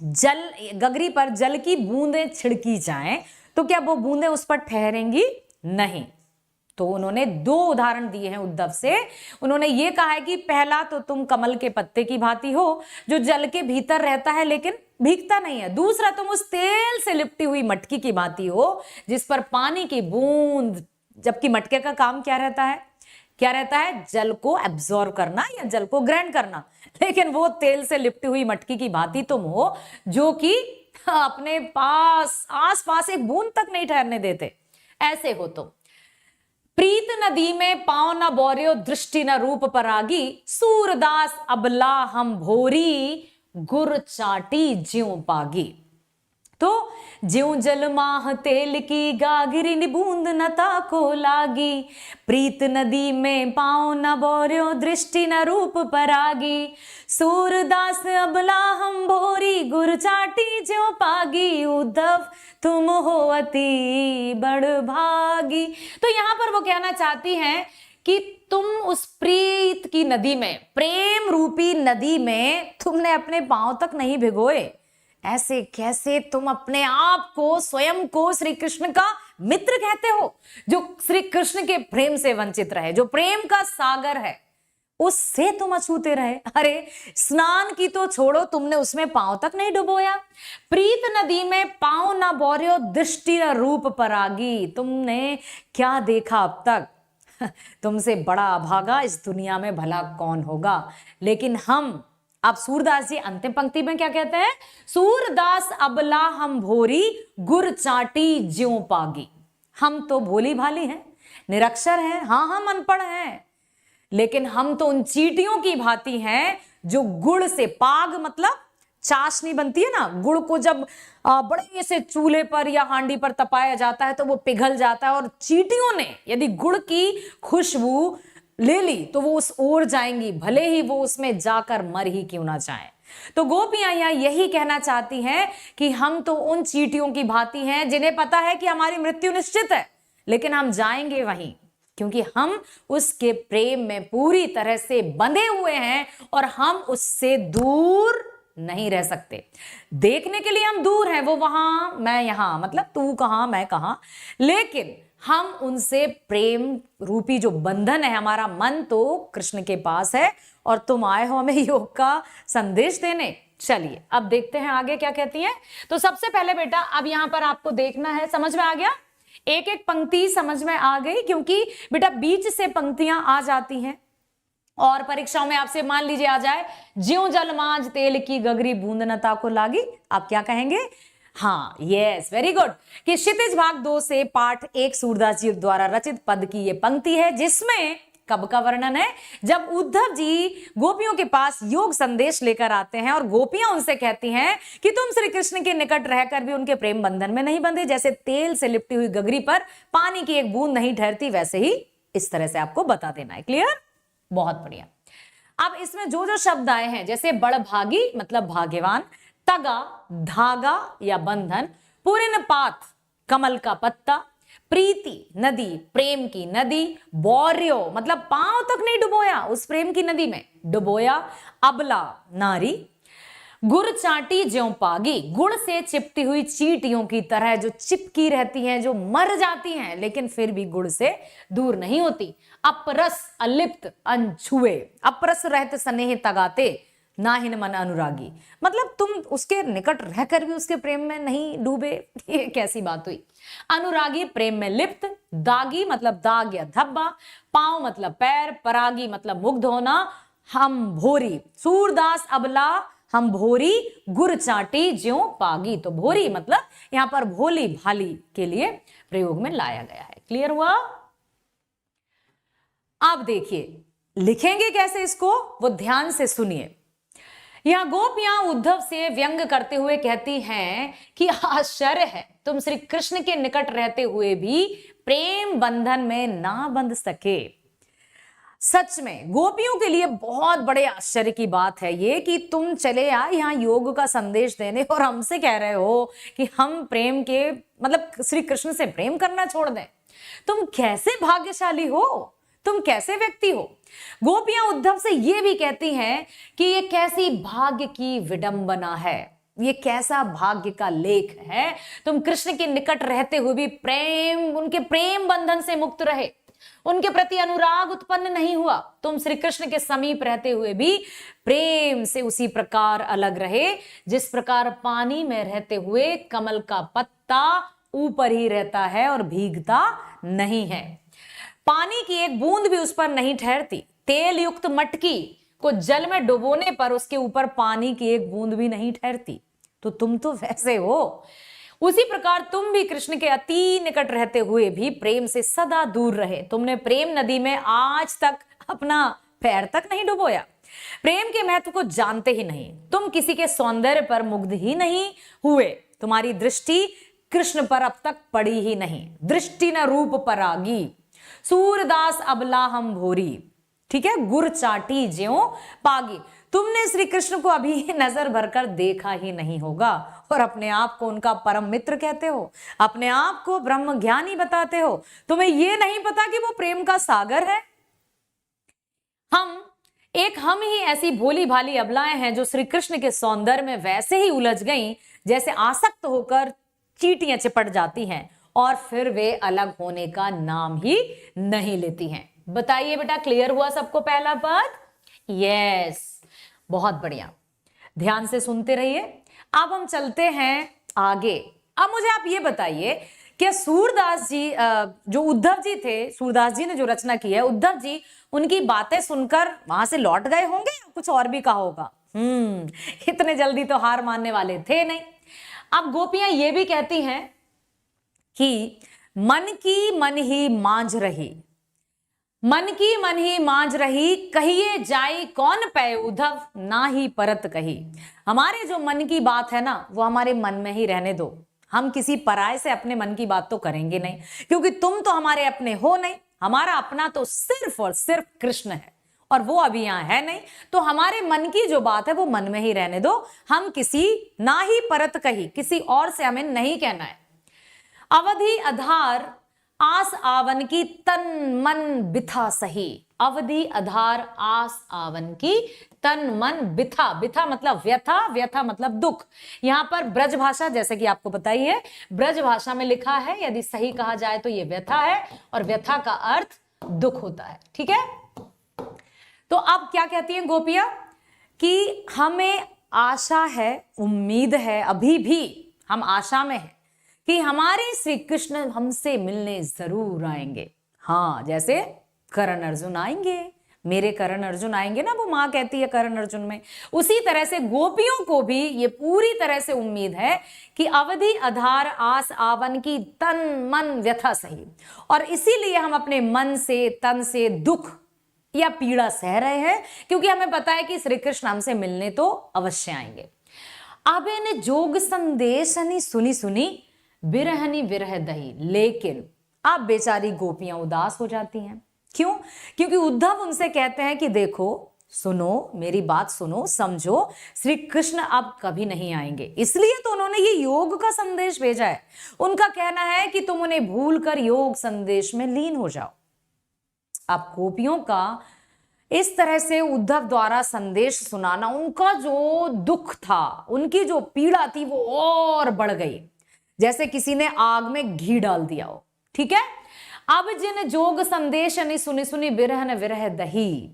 गगरी पर जल की बूंदें छिड़की जाएं तो क्या वो बूंदें उस पर ठहरेंगी? नहीं। तो उन्होंने दो उदाहरण दिए हैं उद्धव से। उन्होंने ये कहा है कि पहला तो तुम कमल के पत्ते की भांति हो जो जल के भीतर रहता है लेकिन भीगता नहीं है। दूसरा तुम उस तेल से लिपटी हुई मटकी की भांति हो जिस पर पानी की बूंद, जबकि मटके का काम क्या रहता है, क्या रहता है, जल को एब्जॉर्ब करना या जल को ग्रहण करना। लेकिन वो तेल से लिपटी हुई मटकी की भांति तुम हो जो कि अपने पास आस पास एक बूंद तक नहीं ठहरने देते। ऐसे हो तुम। प्रीत नदी में पांव न बोरियो दृष्टि न रूप परागी, सूरदास अबला हम भोरी गुर चाटी ज्यों पागी। तो ज्यों जल माह तेल की गागरी बूंद न ताको लागी, प्रीत नदी में पांव न बोरियो दृष्टि न रूप परागी, सूरदास अबला हम भोरी गुर चाटी ज्यों पागी, उद्धव तुम हो अति बड़ भागी। तो यहां पर वो कहना चाहती हैं कि तुम उस प्रीत की नदी में, प्रेम रूपी नदी में तुमने अपने पांव तक नहीं भिगोए। ऐसे कैसे तुम अपने आप को, स्वयं को श्री कृष्ण का मित्र कहते हो जो श्री कृष्ण के प्रेम से वंचित रहे, जो प्रेम का सागर है उससे तुम अछूते रहे। अरे स्नान की तो छोड़ो, तुमने उसमें पांव तक नहीं डुबोया। प्रीत नदी में पांव ना बोरियो दृष्टि न रूप परागी। तुमने क्या देखा अब तक। तुमसे बड़ा अभागा इस दुनिया में भला कौन होगा। लेकिन हम, अब सूरदास जी अंतिम पंक्ति में क्या कहते हैं, सूरदास अबला हम भोरी गुर चाटी ज्यों पागी। हम तो भोली भाली हैं, निरक्षर हैं, हाँ हम अनपढ़ हैं, लेकिन हम तो उन चींटियों की भांति हैं जो गुड़ से, पाग मतलब चाशनी बनती है ना, गुड़ को जब बड़े से चूल्हे पर या हांडी पर तपाया जाता है तो वो पिघल जाता है, और चींटियों ने यदि गुड़ की खुशबू ले ली तो वो उस ओर जाएंगी, भले ही वो उसमें जाकर मर ही क्यों ना जाए। तो गोपियां यहाँ यही कहना चाहती हैं कि हम तो उन चींटियों की भांति हैं जिन्हें पता है कि हमारी मृत्यु निश्चित है, लेकिन हम जाएंगे वहीं क्योंकि हम उसके प्रेम में पूरी तरह से बंधे हुए हैं और हम उससे दूर नहीं रह सकते। देखने के लिए हम दूर हैं, वो वहां मैं यहां, मतलब तू कहां मैं कहां, लेकिन हम उनसे प्रेम रूपी जो बंधन है, हमारा मन तो कृष्ण के पास है और तुम आए हो हमें योग का संदेश देने। चलिए अब देखते हैं आगे क्या कहती है। तो सबसे पहले बेटा अब यहां पर आपको देखना है, समझ में आ गया, एक एक पंक्ति समझ में आ गई, क्योंकि बेटा बीच से पंक्तियां आ जाती हैं और परीक्षाओं में आपसे मान लीजिए आ जाए ज्यों जल मांझ तेल की गगरी बूंद न ताको लागी, आप क्या कहेंगे? हाँ, यस, वेरी गुड, कि क्षितिज भाग 2 से पाठ 1 सूरदास जी द्वारा रचित पद की ये पंक्ति है, जिसमें कब का वर्णन है? जब उद्धव जी गोपियों के पास योग संदेश लेकर आते हैं और गोपियां उनसे कहती हैं कि तुम श्री कृष्ण के निकट रहकर भी उनके प्रेम बंधन में नहीं बंधे, जैसे तेल से लिपटी हुई गगरी पर पानी की एक बूंद नहीं ठहरती, वैसे ही इस तरह से आपको बता देना है। क्लियर? बहुत बढ़िया। अब इसमें जो जो शब्द आए हैं, जैसे बड़भागी मतलब भाग्यवान, तगा धागा या बंधन, पुरिन पात कमल का पत्ता, प्रीति नदी प्रेम की नदी, बौर्यो मतलब पांव तक नहीं डुबोया उस प्रेम की नदी में, डुबोया, अबला नारी, गुड़ चाटी ज्यों पागी, गुड़ से चिपटी हुई चींटियों की तरह जो चिपकी रहती हैं, जो मर जाती हैं लेकिन फिर भी गुड़ से दूर नहीं होती, अपरस अलिप्त अनछुए, अपरस रहत स्नेह तगाते नाहिन मन अनुरागी, मतलब तुम उसके निकट रहकर भी उसके प्रेम में नहीं डूबे, ये कैसी बात हुई। अनुरागी प्रेम में लिप्त, दागी मतलब दाग या धब्बा, पांव मतलब पैर, परागी मतलब मुग्ध होना, हम भोरी, सूरदास अबला हम भोरी, गुर चाटी ज्यों पागी, तो भोरी मतलब यहां पर भोली भाली के लिए प्रयोग में लाया गया है। क्लियर हुआ? अब देखिए लिखेंगे कैसे इसको, वो ध्यान से सुनिए। यहां गोपियां उद्धव से व्यंग करते हुए कहती हैं कि आश्चर्य है तुम श्री कृष्ण के निकट रहते हुए भी प्रेम बंधन में ना बंध सके। सच में गोपियों के लिए बहुत बड़े आश्चर्य की बात है ये कि तुम चले आए यहाँ योग का संदेश देने और हमसे कह रहे हो कि हम प्रेम के मतलब श्री कृष्ण से प्रेम करना छोड़ दें। तुम कैसे भाग्यशाली हो, तुम कैसे व्यक्ति हो। गोपियां उद्धव से ये भी कहती हैं कि ये कैसी भाग्य की विडंबना है, ये कैसा भाग्य का लेख है, तुम कृष्ण के निकट रहते हुए भी प्रेम, उनके प्रेम बंधन से मुक्त रहे, उनके प्रति अनुराग उत्पन्न नहीं हुआ, तुम श्री कृष्ण के समीप रहते हुए भी प्रेम से उसी प्रकार अलग रहे जिस प्रकार पानी में रहते हुए कमल का पत्ता ऊपर ही रहता है और भीगता नहीं है, पानी की एक बूंद भी उस पर नहीं ठहरती, तेल युक्त मटकी को जल में डुबोने पर उसके ऊपर पानी की एक बूंद भी नहीं ठहरती, तो तुम तो वैसे हो। उसी प्रकार तुम भी कृष्ण के अति निकट रहते हुए भी प्रेम से सदा दूर रहे, तुमने प्रेम नदी में आज तक अपना पैर तक नहीं डुबोया, प्रेम के महत्व को जानते ही नहीं, तुम किसी के सौंदर्य पर मुग्ध ही नहीं हुए, तुम्हारी दृष्टि कृष्ण पर अब तक पड़ी ही नहीं, दृष्टि न रूप पर आगी, सूरदास अबला हम भोरी, ठीक है, गुर चाटी ज्यों पागी, तुमने श्री कृष्ण को अभी नजर भरकर देखा ही नहीं होगा और अपने आप को उनका परम मित्र कहते हो, अपने आप को ब्रह्म ज्ञानी बताते हो, तुम्हें यह नहीं पता कि वो प्रेम का सागर है। हम ही ऐसी भोली भाली अबलाएं हैं जो श्री कृष्ण के सौंदर्य में वैसे ही उलझ गईं जैसे आसक्त होकर चींटियां चिपट जाती हैं और फिर वे अलग होने का नाम ही नहीं लेती हैं। बताइए बेटा, क्लियर हुआ सबको पहला पद? यस, बहुत बढ़िया, ध्यान से सुनते रहिए। अब हम चलते हैं आगे। अब मुझे आप ये बताइए, क्या सूरदास जी जो उद्धव जी थे, सूरदास जी ने जो रचना की है, उद्धव जी उनकी बातें सुनकर वहां से लौट गए होंगे या कुछ और भी कहा होगा? इतने जल्दी तो हार मानने वाले थे नहीं। अब गोपियां ये भी कहती हैं कि मन की मन ही मांझ रही, मन की मन ही मांझ रही, कहिए जाई कौन पै उद्धव ना ही परत कही। हमारे जो मन की बात है ना, वो हमारे मन में ही रहने दो, हम किसी पराये से अपने मन की बात तो करेंगे नहीं, क्योंकि तुम तो हमारे अपने हो नहीं, हमारा अपना तो सिर्फ और सिर्फ कृष्ण है और वो अभी यहाँ है नहीं, तो हमारे मन की जो बात है वो मन में ही रहने दो, हम किसी ना ही परत कही, किसी और से हमें नहीं कहना है। अवधि आधार आस आवन की तन मन बिथा सही, अवधि आधार आस आवन की तन मन बिथा, बिथा मतलब व्यथा, व्यथा मतलब दुख। यहां पर ब्रज भाषा, जैसे कि आपको पता ही है, ब्रज भाषा में लिखा है, यदि सही कहा जाए तो ये व्यथा है, और व्यथा का अर्थ दुख होता है। ठीक है, तो अब क्या कहती हैं गोपियां कि हमें आशा है, उम्मीद है, अभी भी हम आशा में हैं कि हमारे श्री कृष्ण हमसे मिलने जरूर आएंगे। हाँ, जैसे करण अर्जुन आएंगे, मेरे करण अर्जुन आएंगे ना, वो मां कहती है करण अर्जुन में, उसी तरह से गोपियों को भी ये पूरी तरह से उम्मीद है कि अवधि आधार आस आवन की तन मन व्यथा सही, और इसीलिए हम अपने मन से तन से दुख या पीड़ा सह रहे हैं, क्योंकि हमें पता है कि श्री कृष्ण हमसे मिलने तो अवश्य आएंगे। अब इन जोग संदेश सुनी सुनी बिरहनी विरह दही, लेकिन अब बेचारी गोपियां उदास हो जाती हैं। क्यों? क्योंकि उद्धव उनसे कहते हैं कि देखो, सुनो, मेरी बात सुनो, समझो, श्री कृष्ण अब कभी नहीं आएंगे, इसलिए तो उन्होंने ये योग का संदेश भेजा है। उनका कहना है कि तुम उन्हें भूलकर योग संदेश में लीन हो जाओ। अब गोपियों का इस तरह से उद्धव द्वारा संदेश सुनाना, उनका जो दुख था, उनकी जो पीड़ा थी, वो और बढ़ गई, जैसे किसी ने आग में घी डाल दिया हो। ठीक है, अब जिन जोग संदेश सुनी सुनी बिरहन विरह दही,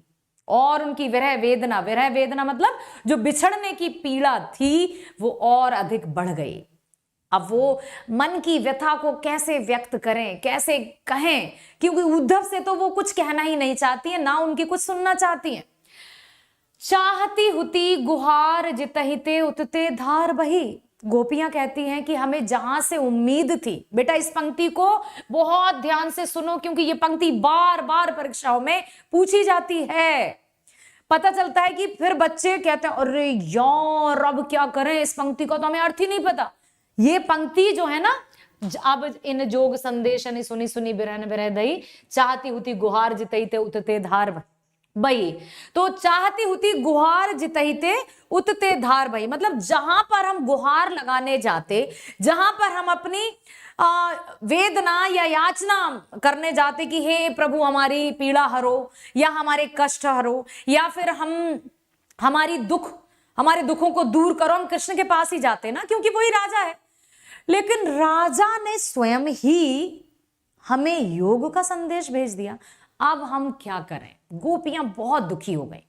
और उनकी विरह वेदना, विरह वेदना मतलब जो बिछड़ने की पीड़ा थी, वो और अधिक बढ़ गई। अब वो मन की व्यथा को कैसे व्यक्त करें, कैसे कहें, क्योंकि उद्धव से तो वो कुछ कहना ही नहीं चाहती है, ना उनकी कुछ सुनना चाहती है। चाहती हुती गुहार जितहिते उतते धार बही, गोपियां कहती हैं कि हमें जहां से उम्मीद थी, बेटा इस पंक्ति को बहुत ध्यान से सुनो, क्योंकि ये पंक्ति बार बार परीक्षाओं में पूछी जाती है। पता चलता है कि फिर बच्चे कहते हैं अरे यार अब क्या करें, इस पंक्ति को तो हमें अर्थ ही नहीं पता। ये पंक्ति जो है ना, अब इन जोग संदेश सुनी सुनी बिरहन बिरह दही, चाहती हुती गुहार जितहिते उतते धार बही, तो चाहती हुती गुहार जितहिते उतते धार बही मतलब जहां पर हम गुहार लगाने जाते, जहां पर हम अपनी वेदना या याचना करने जाते कि हे प्रभु हमारी पीड़ा हरो, या हमारे कष्ट हरो, या फिर हमारे दुखों को दूर करो, हम कृष्ण के पास ही जाते ना, क्योंकि वही राजा है। लेकिन राजा ने स्वयं ही हमें योग का संदेश भेज दिया। अब हम क्या करें? गोपियां बहुत दुखी हो गई,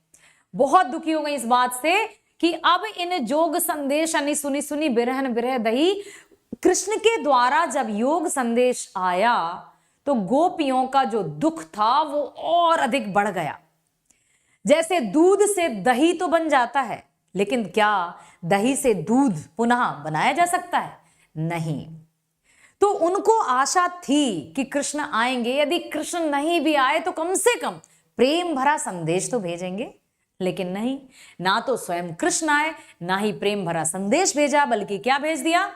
बहुत दुखी हो गई इस बात से कि अब इन जोग संदेश सुनी सुनी बिरहन बिरह दही, कृष्ण के द्वारा जब योग संदेश आया तो गोपियों का जो दुख था वो और अधिक बढ़ गया। जैसे दूध से दही तो बन जाता है, लेकिन क्या दही से दूध पुनः बनाया जा सकता है? नहीं। तो उनको आशा थी कि कृष्ण आएंगे, यदि कृष्ण नहीं भी आए तो कम से कम प्रेम भरा संदेश तो भेजेंगे, लेकिन नहीं, ना तो स्वयं कृष्ण आए, ना ही प्रेम भरा संदेश भेजा, बल्कि क्या भेज दिया?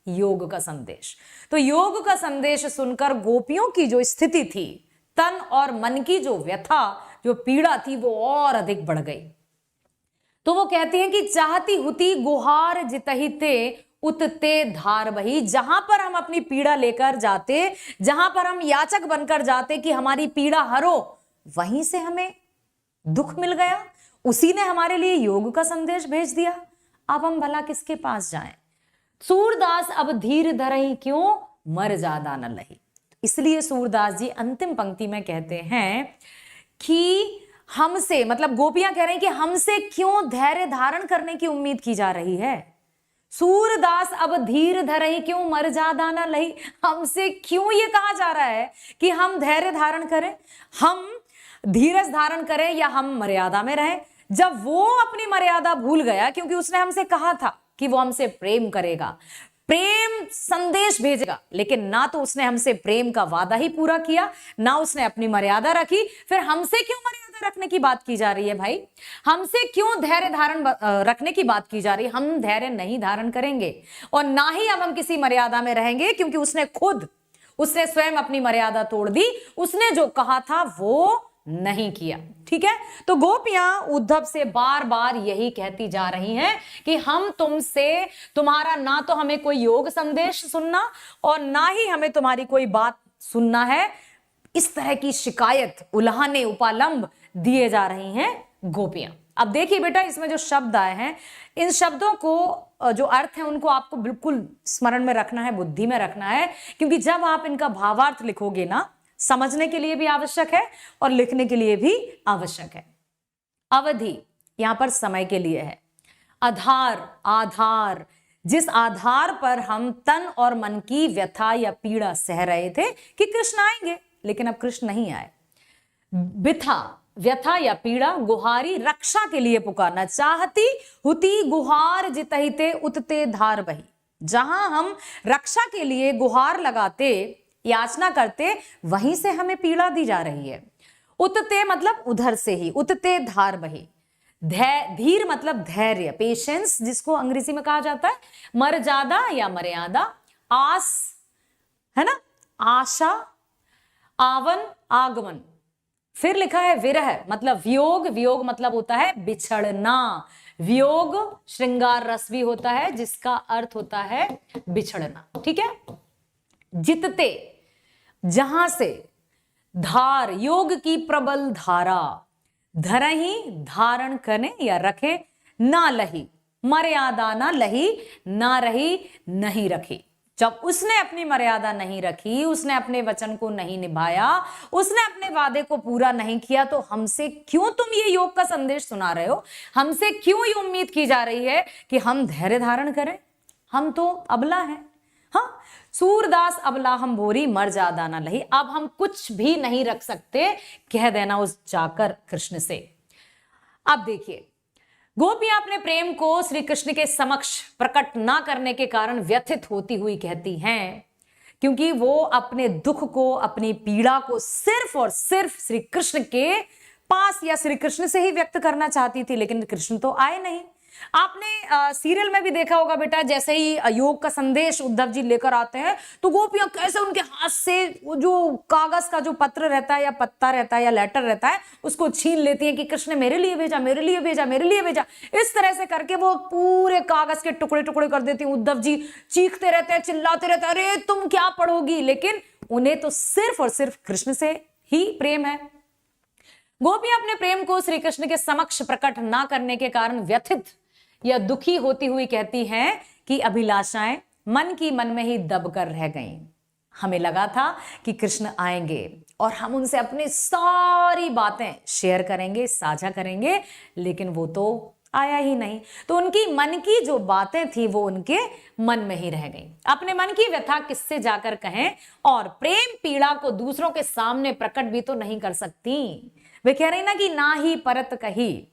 योग का संदेश। तो योग का संदेश सुनकर गोपियों की जो स्थिति थी, तन और मन की जो व्यथा, जो पीड़ा थी, वो और अधिक बढ़ गई। तो वो कहती हैं कि चाहती हुती गुहार जितहिते उतते धार बही, जहां पर हम अपनी पीड़ा लेकर जाते, जहां पर हम याचक बनकर जाते कि हमारी पीड़ा हरो, वहीं से हमें दुख मिल गया, उसी ने हमारे लिए योग का संदेश भेज दिया। अब हम भला किसके पास जाएं? सूरदास अब धीर धरहि क्यों मर जादा न लही। इसलिए सूरदास जी अंतिम पंक्ति में कहते हैं कि हमसे, मतलब गोपियां कह रही हैं कि हमसे क्यों धैर्य धारण करने की उम्मीद की जा रही है। सूरदास अब धीर धरहि क्यों मर जादा न लही, हमसे क्यों ये कहा जा रहा है कि हम धैर्य धारण करें, हम धीरज धारण करें, या हम मर्यादा में रहें। जब वो अपनी मर्यादा भूल गया, क्योंकि उसने हमसे कहा था कि वो हमसे प्रेम करेगा, प्रेम संदेश भेजेगा, लेकिन ना तो उसने हमसे प्रेम का वादा ही पूरा किया, ना उसने अपनी मर्यादा रखी। फिर हमसे क्यों मर्यादा रखने की बात की जा रही है भाई? हमसे क्यों धैर्य धारण रखने की बात की जा रही है? हम धैर्य नहीं धारण करेंगे, और ना ही अब हम किसी मर्यादा में रहेंगे, क्योंकि उसने स्वयं अपनी मर्यादा तोड़ दी। उसने जो कहा था वो नहीं किया। ठीक है, तो गोपियां उद्धव से बार बार यही कहती जा रही हैं कि हम तुमसे, तुम्हारा ना तो हमें कोई योग संदेश सुनना, और ना ही हमें तुम्हारी कोई बात सुनना है। इस तरह की शिकायत, उल्हाने, उपालंब दिए जा रही हैं गोपियां। अब देखिए बेटा, इसमें जो शब्द आए हैं, इन शब्दों को जो अर्थ है उनको आपको बिल्कुल स्मरण में रखना है, बुद्धि में रखना है, क्योंकि जब आप इनका भावार्थ लिखोगे ना, समझने के लिए भी आवश्यक है और लिखने के लिए भी आवश्यक है। अवधि यहां पर समय के लिए है। आधार, आधार, जिस आधार पर हम तन और मन की व्यथा या पीड़ा सह रहे थे कि कृष्ण आएंगे, लेकिन अब कृष्ण नहीं आए। बिथा, व्यथा या पीड़ा, गुहारी, रक्षा के लिए पुकारना, चाहती हुती गुहार जितहिते उतते धार बही, जहां हम रक्षा के लिए गुहार लगाते, याचना करते, वहीं से हमें पीड़ा दी जा रही है। उतते मतलब उधर से ही, उतते धार बही। धीर मतलब धैर्य, पेशेंस, जिसको अंग्रेजी में कहा जाता है मर्यादा या मर्यादा। आस है ना, आशा, आवन, आगमन। फिर लिखा है विरह मतलब वियोग, वियोग मतलब होता है बिछड़ना। वियोग श्रृंगार रस भी होता है, जिसका अर्थ होता है बिछड़ना। ठीक है। जितते, जहां से, धार, योग की प्रबल धारा, धरही, धारण करने या रखे, ना लही, मर्यादा ना लही, ना रही, नहीं रखी। जब उसने अपनी मर्यादा नहीं रखी, उसने अपने वचन को नहीं निभाया, उसने अपने वादे को पूरा नहीं किया, तो हमसे क्यों तुम ये योग का संदेश सुना रहे हो? हमसे क्यों ये उम्मीद की जा रही है कि हम धैर्य धारण करें? हम तो अबला हैं। हाँ, सूरदास अबला हम बोरी, मर्यादा ना लही। अब हम कुछ भी नहीं रख सकते, कह देना उस जाकर कृष्ण से। अब देखिए, गोपियां अपने प्रेम को श्री कृष्ण के समक्ष प्रकट ना करने के कारण व्यथित होती हुई कहती हैं, क्योंकि वो अपने दुख को, अपनी पीड़ा को सिर्फ और सिर्फ श्री कृष्ण के पास या श्री कृष्ण से ही व्यक्त करना चाहती थी, लेकिन कृष्ण तो आए नहीं। आपने सीरियल में भी देखा होगा बेटा, जैसे ही योग का संदेश उद्धव जी लेकर आते हैं, तो गोपियां कैसे उनके हाथ से वो जो कागज का जो पत्र रहता है या पत्ता रहता है या लेटर रहता है, उसको छीन लेती हैं कि कृष्ण मेरे लिए भेजा, मेरे लिए भेजा, मेरे लिए भेजा। इस तरह से करके वो पूरे कागज के टुकड़े टुकड़े कर देती हैं। उद्धव जी चीखते रहते हैं, चिल्लाते रहते हैं, अरे तुम क्या पढ़ोगी? लेकिन उन्हें तो सिर्फ और सिर्फ कृष्ण से ही प्रेम है। गोपियां अपने प्रेम को श्री कृष्ण के समक्ष प्रकट ना करने के कारण व्यथित या दुखी होती हुई कहती हैं कि अभिलाषाएं मन की मन में ही दब कर रह गईं। हमें लगा था कि कृष्ण आएंगे और हम उनसे अपनी सारी बातें शेयर करेंगे, साझा करेंगे, लेकिन वो तो आया ही नहीं। तो उनकी मन की जो बातें थी वो उनके मन में ही रह गई। अपने मन की व्यथा किससे जाकर कहें, और प्रेम पीड़ा को दूसरों के सामने प्रकट भी तो नहीं कर सकती। वे कह रही ना कि ना ही परत कही,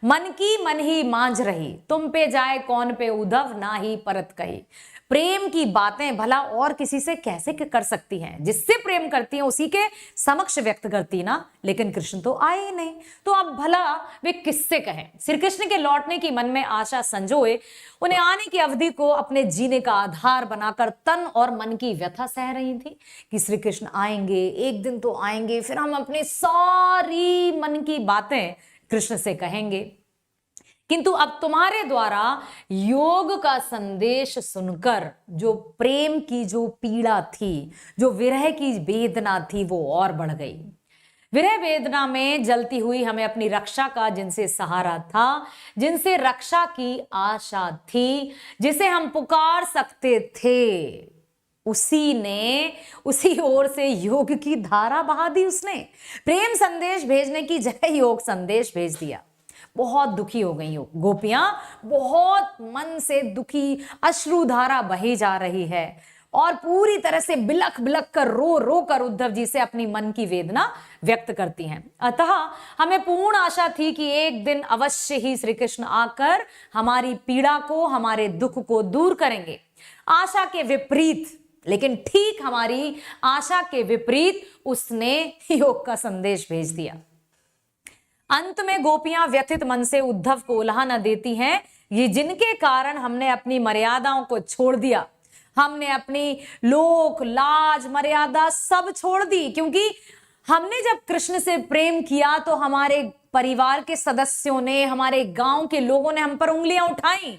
मन की मन ही मांझ रही, तुम पे जाए कौन पे उद्धव, ना ही परत कही। प्रेम की बातें भला और किसी से कैसे कर सकती हैं? जिससे प्रेम करती हैं उसी के समक्ष व्यक्त करती ना, लेकिन कृष्ण तो आए ही नहीं, तो अब भला वे किससे कहें? श्री कृष्ण के लौटने की मन में आशा संजोए उन्हें आने की अवधि को अपने जीने का आधार बनाकर तन और मन की व्यथा सह रही थी कि श्री कृष्ण आएंगे, एक दिन तो आएंगे, फिर हम अपनी सारी मन की बातें कृष्ण से कहेंगे। किंतु अब तुम्हारे द्वारा योग का संदेश सुनकर जो प्रेम की जो पीड़ा थी, जो विरह की वेदना थी, वो और बढ़ गई। विरह वेदना में जलती हुई हमें अपनी रक्षा का जिनसे सहारा था, जिनसे रक्षा की आशा थी, जिसे हम पुकार सकते थे, उसी ने उसी ओर से योग की धारा बहा दी। उसने प्रेम संदेश भेजने की जगह योग संदेश भेज दिया। बहुत दुखी हो गई गोपियां, बहुत मन से दुखी, अश्रुधारा बही जा रही है और पूरी तरह से बिलख बिलख कर, रो रो कर उद्धव जी से अपनी मन की वेदना व्यक्त करती हैं। अतः हमें पूर्ण आशा थी कि एक दिन अवश्य ही श्री कृष्ण आकर हमारी पीड़ा को, हमारे दुख को दूर करेंगे। आशा के विपरीत, लेकिन ठीक हमारी आशा के विपरीत उसने योग का संदेश भेज दिया। अंत में गोपियां व्यथित मन से उद्धव को उल्हाना देती हैं, ये जिनके कारण हमने अपनी मर्यादाओं को छोड़ दिया, हमने अपनी लोक लाज मर्यादा सब छोड़ दी। क्योंकि हमने जब कृष्ण से प्रेम किया तो हमारे परिवार के सदस्यों ने, हमारे गांव के लोगों ने हम पर उंगलियां उठाई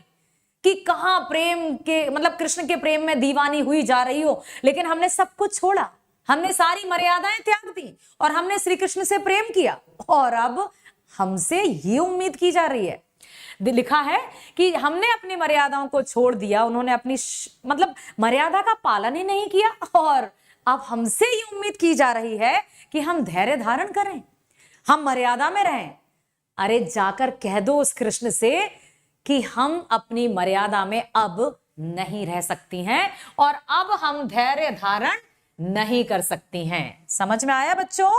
कि कहां प्रेम के, मतलब कृष्ण के प्रेम में दीवानी हुई जा रही हो, लेकिन हमने सब कुछ छोड़ा। हमने सारी मर्यादाएं त्याग दी और हमने श्री कृष्ण से प्रेम किया, और अब हमसे ये उम्मीद की जा रही है, लिखा है कि हमने अपनी मर्यादाओं को छोड़ दिया, उन्होंने अपनी मतलब मर्यादा का पालन ही नहीं किया, और अब हमसे ये उम्मीद की जा रही है कि हम धैर्य धारण करें, हम मर्यादा में रहें। अरे जाकर कह दो उस कृष्ण से कि हम अपनी मर्यादा में अब नहीं रह सकती हैं और अब हम धैर्य धारण नहीं कर सकती हैं। समझ में आया बच्चों?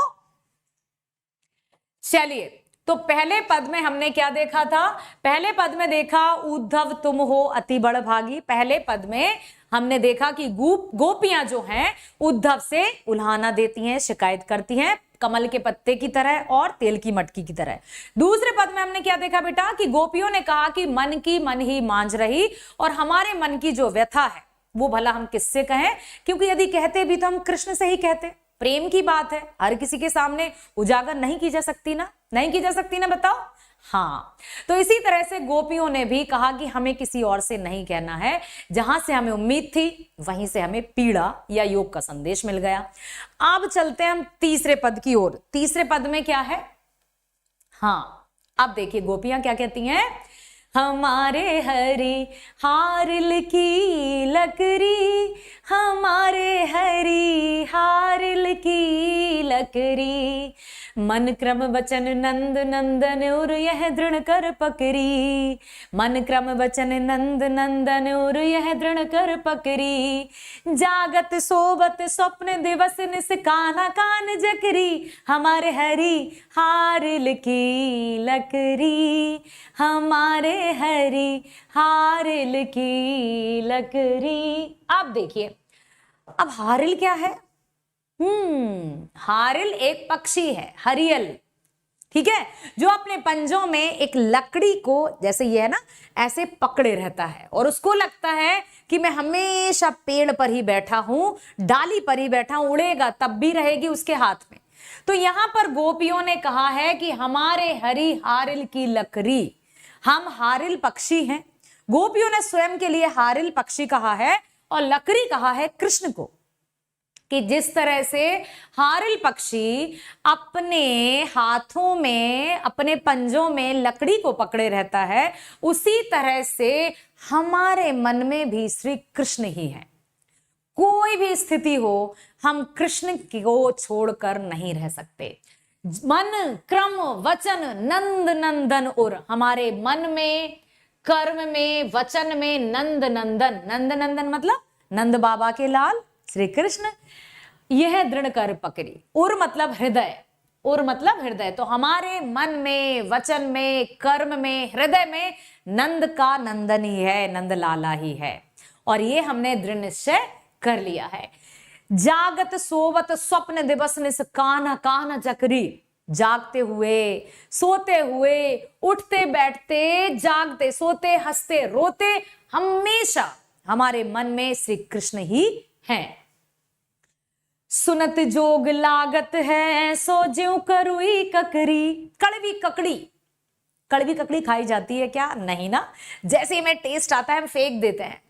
चलिए, तो पहले पद में हमने क्या देखा था? पहले पद में देखा उद्धव तुम हो अति बड़भागी। पहले पद में हमने देखा कि गोपियां जो हैं उद्धव से उल्हाना देती हैं, शिकायत करती हैं, कमल के पत्ते की तरह और तेल की मटकी की तरह। दूसरे पद में हमने क्या देखा बेटा? कि गोपियों ने कहा कि मन की मन ही मांझ रही, और हमारे मन की जो व्यथा है वो भला हम किससे कहें, क्योंकि यदि कहते भी तो हम कृष्ण से ही कहते। प्रेम की बात है, हर किसी के सामने उजागर नहीं की जा सकती ना, नहीं की जा सकती ना, बताओ। हाँ, तो इसी तरह से गोपियों ने भी कहा कि हमें किसी और से नहीं कहना है, जहां से हमें उम्मीद थी वहीं से हमें पीड़ा या योग का संदेश मिल गया। अब चलते हैं हम तीसरे पद की ओर। तीसरे पद में क्या है? हाँ, अब देखिए गोपियां क्या कहती हैं? हमारे हरि हारिल की लकड़ी, हमारे हरि हारिल की लकड़ी, मन क्रम वचन नंद नंदन उर यह दृढ़ कर पकड़ी, मन क्रम वचन नंद नंदन उर यह दृढ़ कर पकड़ी, जागत सोबत स्वप्न दिवस निस काना कान जकरी, हमारे हरि हारिल की लकड़ी, हमारे हरि हारिल की लकड़ी। अब देखिए, अब हारिल क्या है? हारिल एक पक्षी है, हरियल, ठीक है, जो अपने पंजों में एक लकड़ी को, जैसे ये है ना, ऐसे पकड़े रहता है और उसको लगता है कि मैं हमेशा पेड़ पर ही बैठा हूं, डाली पर ही बैठा हूं, उड़ेगा तब भी रहेगी उसके हाथ में। तो यहां पर गोपियों ने कहा है कि हमारे हरि हारिल की लकड़ी, हम हारिल पक्षी हैं। गोपियों ने स्वयं के लिए हारिल पक्षी कहा है और लकड़ी कहा है कृष्ण को, कि जिस तरह से हारिल पक्षी अपने हाथों में, अपने पंजों में लकड़ी को पकड़े रहता है, उसी तरह से हमारे मन में भी श्री कृष्ण ही है। कोई भी स्थिति हो, हम कृष्ण को छोड़कर नहीं रह सकते। मन क्रम वचन नंद नंदन उर, हमारे मन में, कर्म में, वचन में नंद नंदन, नंद नंदन मतलब नंद बाबा के लाल श्री कृष्ण, यह दृढ़ कर पकड़ी। उर मतलब हृदय, उर मतलब हृदय। तो हमारे मन में, वचन में, कर्म में, हृदय में नंद का नंदन ही है, नंद लाला ही है, और ये हमने दृढ़ निश्चय कर लिया है। जागत सोवत स्वप्न दिवस निस कान कान जकरी, जागते हुए, सोते हुए, उठते बैठते, जागते सोते, हंसते रोते, हमेशा हमारे मन में श्री कृष्ण ही हैं। सुनत जोग लागत है सो ज्यों करुई ककरी, कड़वी ककड़ी, कड़वी ककड़ी खाई जाती है क्या? नहीं ना, जैसे ही में टेस्ट आता है हम फेंक देते हैं।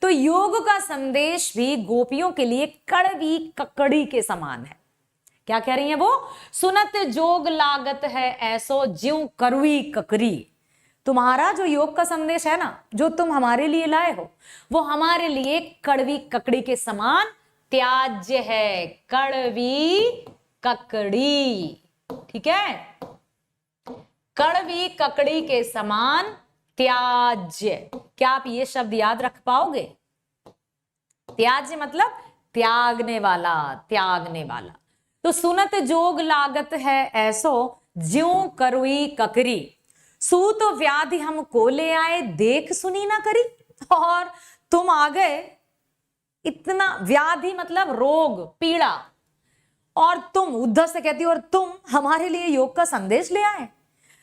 तो योग का संदेश भी गोपियों के लिए कड़वी ककड़ी के समान है। क्या कह रही हैं वो? सुनत जोग लागत है ऐसो ज्यों करुई ककरी। तुम्हारा जो योग का संदेश है ना, जो तुम हमारे लिए लाए हो, वो हमारे लिए कड़वी ककड़ी के समान त्याज्य है। कड़वी ककड़ी, ठीक है, कड़वी ककड़ी के समान त्याज्य। क्या आप ये शब्द याद रख पाओगे? त्याज्य मतलब त्यागने वाला, त्यागने वाला। तो सुनत जोग लागत है ऐसो ज्यों करुई ककरी, सूत व्याधि हमको ले आए देख सुनी ना करी। और तुम आ गए, इतना, व्याधि मतलब रोग, पीड़ा, और तुम, उद्धव से कहती हो, और तुम हमारे लिए योग का संदेश ले आए।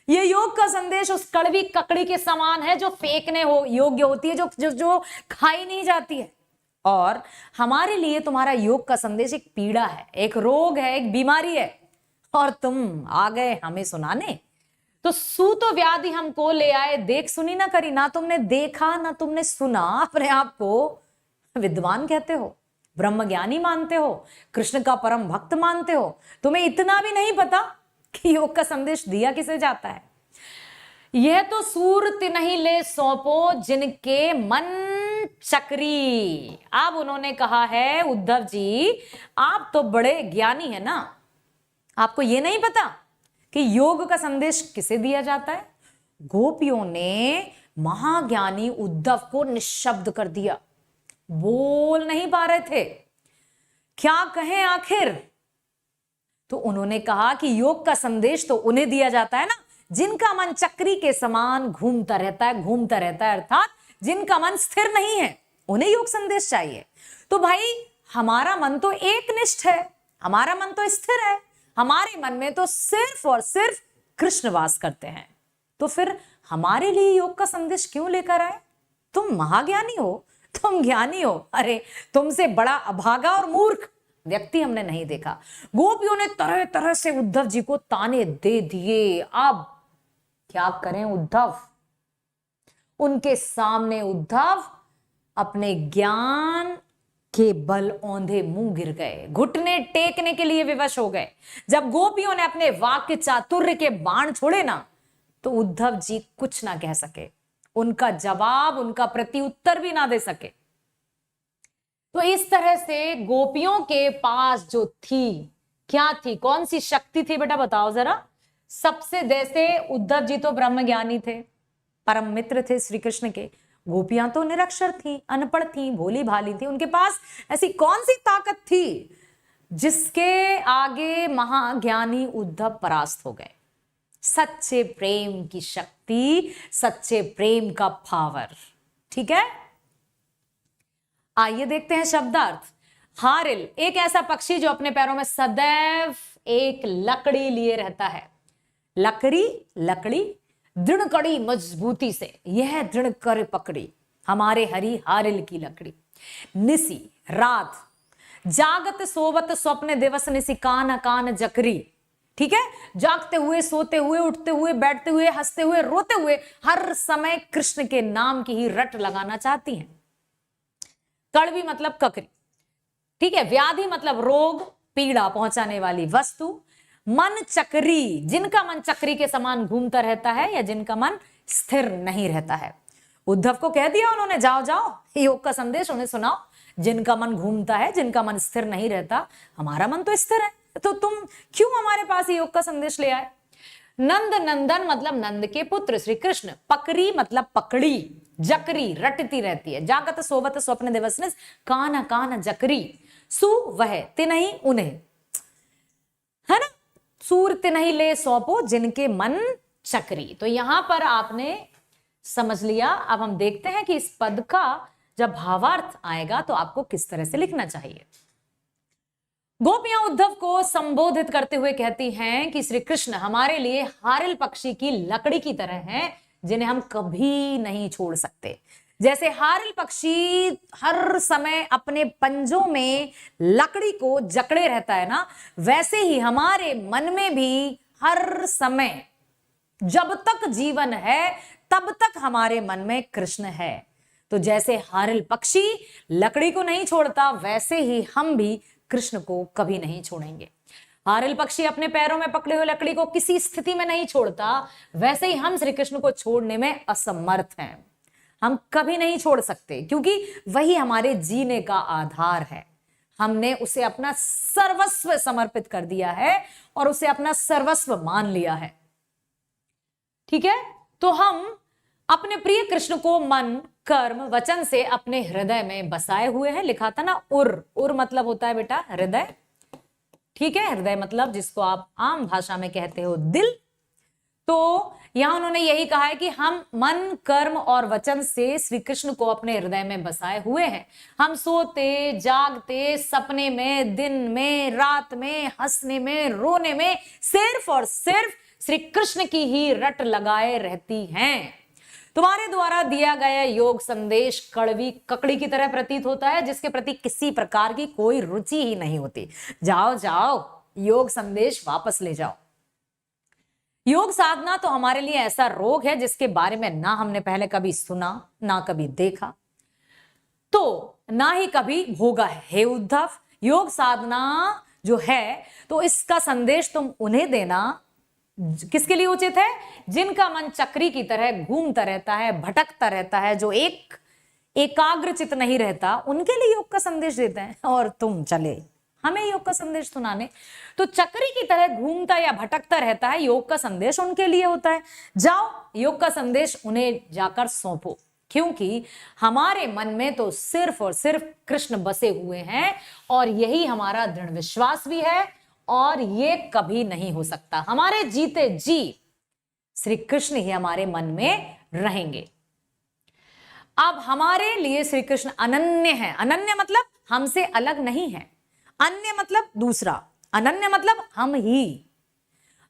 ये योग का संदेश उस कड़वी ककड़ी के समान है जो फेंकने हो योग्य होती है, जो जो, जो खाई नहीं जाती है। और हमारे लिए तुम्हारा योग का संदेश एक पीड़ा है, एक रोग है, एक बीमारी है, और तुम आ गए हमें सुनाने। तो सूत व्याधि हमको ले आए देख सुनी ना करी। ना तुमने देखा ना तुमने सुना, अपने आप को विद्वान कहते हो, ब्रह्मज्ञानी मानते हो, कृष्ण का परम भक्त मानते हो, तुम्हें इतना भी नहीं पता कि योग का संदेश दिया किसे जाता है। यह तो सूरत नहीं ले सौंपो जिनके मन चक्री। अब उन्होंने कहा है, उद्धव जी आप तो बड़े ज्ञानी है ना, आपको यह नहीं पता कि योग का संदेश किसे दिया जाता है। गोपियों ने महाज्ञानी उद्धव को निशब्द कर दिया, बोल नहीं पा रहे थे, क्या कहें आखिर। तो उन्होंने कहा कि योग का संदेश तो उन्हें दिया जाता है ना जिनका मन चक्री के समान घूमता रहता है, अर्थात जिनका मन स्थिर नहीं है, उन्हें योग संदेश चाहिए। तो भाई हमारा मन तो एकनिष्ठ है, हमारा मन तो स्थिर है, हमारे मन में तो सिर्फ और सिर्फ कृष्ण वास करते हैं, तो फिर हमारे लिए योग का संदेश क्यों लेकर आए। तुम महाज्ञानी हो, तुम ज्ञानी हो, अरे तुमसे बड़ा अभागा और मूर्ख व्यक्ति हमने नहीं देखा। गोपियों ने तरह तरह से उद्धव जी को ताने दे दिए। अब क्या करें उद्धव, उनके सामने उद्धव अपने ज्ञान के बल औंधे मुंह गिर गए, घुटने टेकने के लिए विवश हो गए। जब गोपियों ने अपने वाक्य चातुर्य के बाण छोड़े ना, तो उद्धव जी कुछ ना कह सके, उनका जवाब, उनका प्रत्युत्तर भी ना दे सके। तो इस तरह से गोपियों के पास जो थी, क्या थी, कौन सी शक्ति थी बेटा बताओ जरा। सबसे जैसे उद्धव जी तो ब्रह्मज्ञानी थे, परम मित्र थे श्री कृष्ण के, गोपियां तो निरक्षर थी, अनपढ़ थी, भोली भाली थी। उनके पास ऐसी कौन सी ताकत थी जिसके आगे महाज्ञानी उद्धव परास्त हो गए। सच्चे प्रेम की शक्ति, सच्चे प्रेम का पावर। ठीक है, आइए देखते हैं शब्दार्थ। हारिल एक ऐसा पक्षी जो अपने पैरों में सदैव एक लकड़ी लिए रहता है। लकड़ी दृढ़ कड़ी मजबूती से, यह दृढ़ कर पकड़ी हमारे हरि हारिल की लकड़ी। निसी रात, जागत सोवत स्वप्न दिवस निसी कान कान जकरी। ठीक है, जागते हुए, सोते हुए, उठते हुए, बैठते हुए, हंसते हुए, रोते हुए, हर समय कृष्ण के नाम की ही रट लगाना चाहती हैं। कड़वी मतलब ककरी। ठीक है, व्याधि मतलब रोग, पीड़ा पहुंचाने वाली वस्तु। मन चक्री, जिनका मन चक्री के समान घूमता रहता है या जिनका मन स्थिर नहीं रहता है। उद्धव को कह दिया उन्होंने, जाओ जाओ योग का संदेश उन्हें सुनाओ। जिनका मन घूमता है, जिनका मन स्थिर नहीं रहता, हमारा मन तो स्थिर है, तो तुम क्यों हमारे पास योग का संदेश ले आए। नंद नंदन मतलब नंद के पुत्र श्री कृष्ण। पकड़ी मतलब पकड़ी, जकरी रटती रहती है। जागत सोवत स्वप्न दिवस ने कान कान जकरी। सु वह तिनहि उन्हें, है ना, सूर तिनहि ले सौंपो जिनके मन चक्री। तो यहां पर आपने समझ लिया। अब हम देखते हैं कि इस पद का जब भावार्थ आएगा तो आपको किस तरह से लिखना चाहिए। गोपियां उद्धव को संबोधित करते हुए कहती हैं कि श्री कृष्ण हमारे लिए हारिल पक्षी की लकड़ी की तरह हैं, जिन्हें हम कभी नहीं छोड़ सकते। जैसे हारिल पक्षी हर समय अपने पंजों में लकड़ी को जकड़े रहता है ना, वैसे ही हमारे मन में भी हर समय, जब तक जीवन है तब तक हमारे मन में कृष्ण है। तो जैसे हारिल पक्षी लकड़ी को नहीं छोड़ता, वैसे ही हम भी कृष्ण को कभी नहीं छोड़ेंगे। हारिल पक्षी अपने पैरों में पकड़े हुए लकड़ी को किसी स्थिति में नहीं छोड़ता, वैसे ही हम श्री कृष्ण को छोड़ने में असमर्थ हैं। हम कभी नहीं छोड़ सकते, क्योंकि वही हमारे जीने का आधार है। हमने उसे अपना सर्वस्व समर्पित कर दिया है और उसे अपना सर्वस्व मान लिया है। ठीक है, तो हम अपने प्रिय कृष्ण को मन, कर्म, वचन से अपने हृदय में बसाए हुए हैं। लिखा था ना उर मतलब होता है बेटा हृदय। ठीक है, हृदय मतलब जिसको आप आम भाषा में कहते हो दिल। तो यहां उन्होंने यही कहा है कि हम मन, कर्म और वचन से श्री कृष्ण को अपने हृदय में बसाए हुए हैं। हम सोते, जागते, सपने में, दिन में, रात में, हंसने में, रोने में सिर्फ और सिर्फ श्री कृष्ण की ही रट लगाए रहती हैं। तुम्हारे द्वारा दिया गया योग संदेश कड़वी ककड़ी की तरह प्रतीत होता है, जिसके प्रति किसी प्रकार की कोई रुचि ही नहीं होती। जाओ जाओ योग संदेश वापस ले जाओ। योग साधना तो हमारे लिए ऐसा रोग है जिसके बारे में ना हमने पहले कभी सुना, ना कभी देखा। तो ना ही कभी होगा है। हे उद्धव, योग साधना जो है तो इसका संदेश तुम उन्हें देना किसके लिए उचित है? जिनका मन चक्री की तरह घूमता रहता है, भटकता रहता है, जो एकाग्रचित नहीं रहता, उनके लिए योग का संदेश देते हैं। और तुम चले हमें योग का संदेश सुनाने। तो चक्री की तरह घूमता या भटकता रहता है, योग का संदेश उनके लिए होता है। जाओ योग का संदेश उन्हें जाकर सौंपो, क्योंकि हमारे मन में तो सिर्फ और सिर्फ कृष्ण बसे हुए हैं और यही हमारा दृढ़ विश्वास भी है और ये कभी नहीं हो सकता। हमारे जीते जी श्री कृष्ण ही हमारे मन में रहेंगे। अब हमारे लिए श्री कृष्ण अनन्य है। अनन्य मतलब हमसे अलग नहीं है, अन्य मतलब दूसरा, अनन्य मतलब हम ही।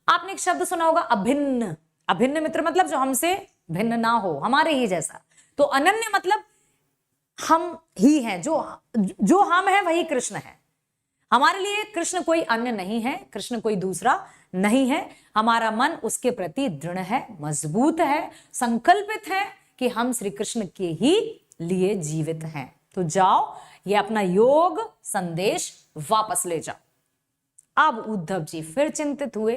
आपने एक शब्द सुना होगा अभिन्न। अभिन्न मित्र मतलब जो हमसे भिन्न ना हो, हमारे ही जैसा। तो अनन्य मतलब हम ही हैं, जो हम है वही कृष्ण है। हमारे लिए कृष्ण कोई अन्य नहीं है, कृष्ण कोई दूसरा नहीं है। हमारा मन उसके प्रति दृढ़ है, मजबूत है, संकल्पित है कि हम श्री कृष्ण के ही लिए जीवित हैं। तो जाओ ये अपना योग संदेश वापस ले जाओ। अब उद्धव जी फिर चिंतित हुए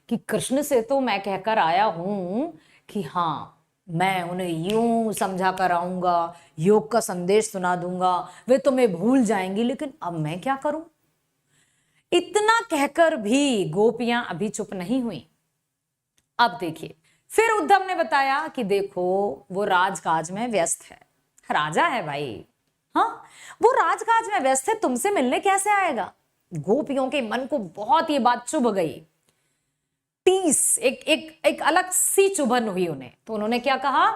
कि कृष्ण से तो मैं कहकर आया हूं कि हाँ मैं उन्हें यूं समझा कर आऊंगा, योग का संदेश सुना दूंगा, वे तुम्हें भूल जाएंगी, लेकिन अब मैं क्या करूं? इतना कहकर भी गोपियां अभी चुप नहीं हुई। अब देखिए फिर उद्धव ने बताया कि देखो वो राजकाज में व्यस्त है, राजा है भाई। हाँ वो राजकाज में व्यस्त है, तुमसे मिलने कैसे आएगा? गोपियों के मन को बहुत ये बात चुभ गई, टीस एक अलग सी चुभन हुई उन्हें। तो उन्होंने क्या कहा?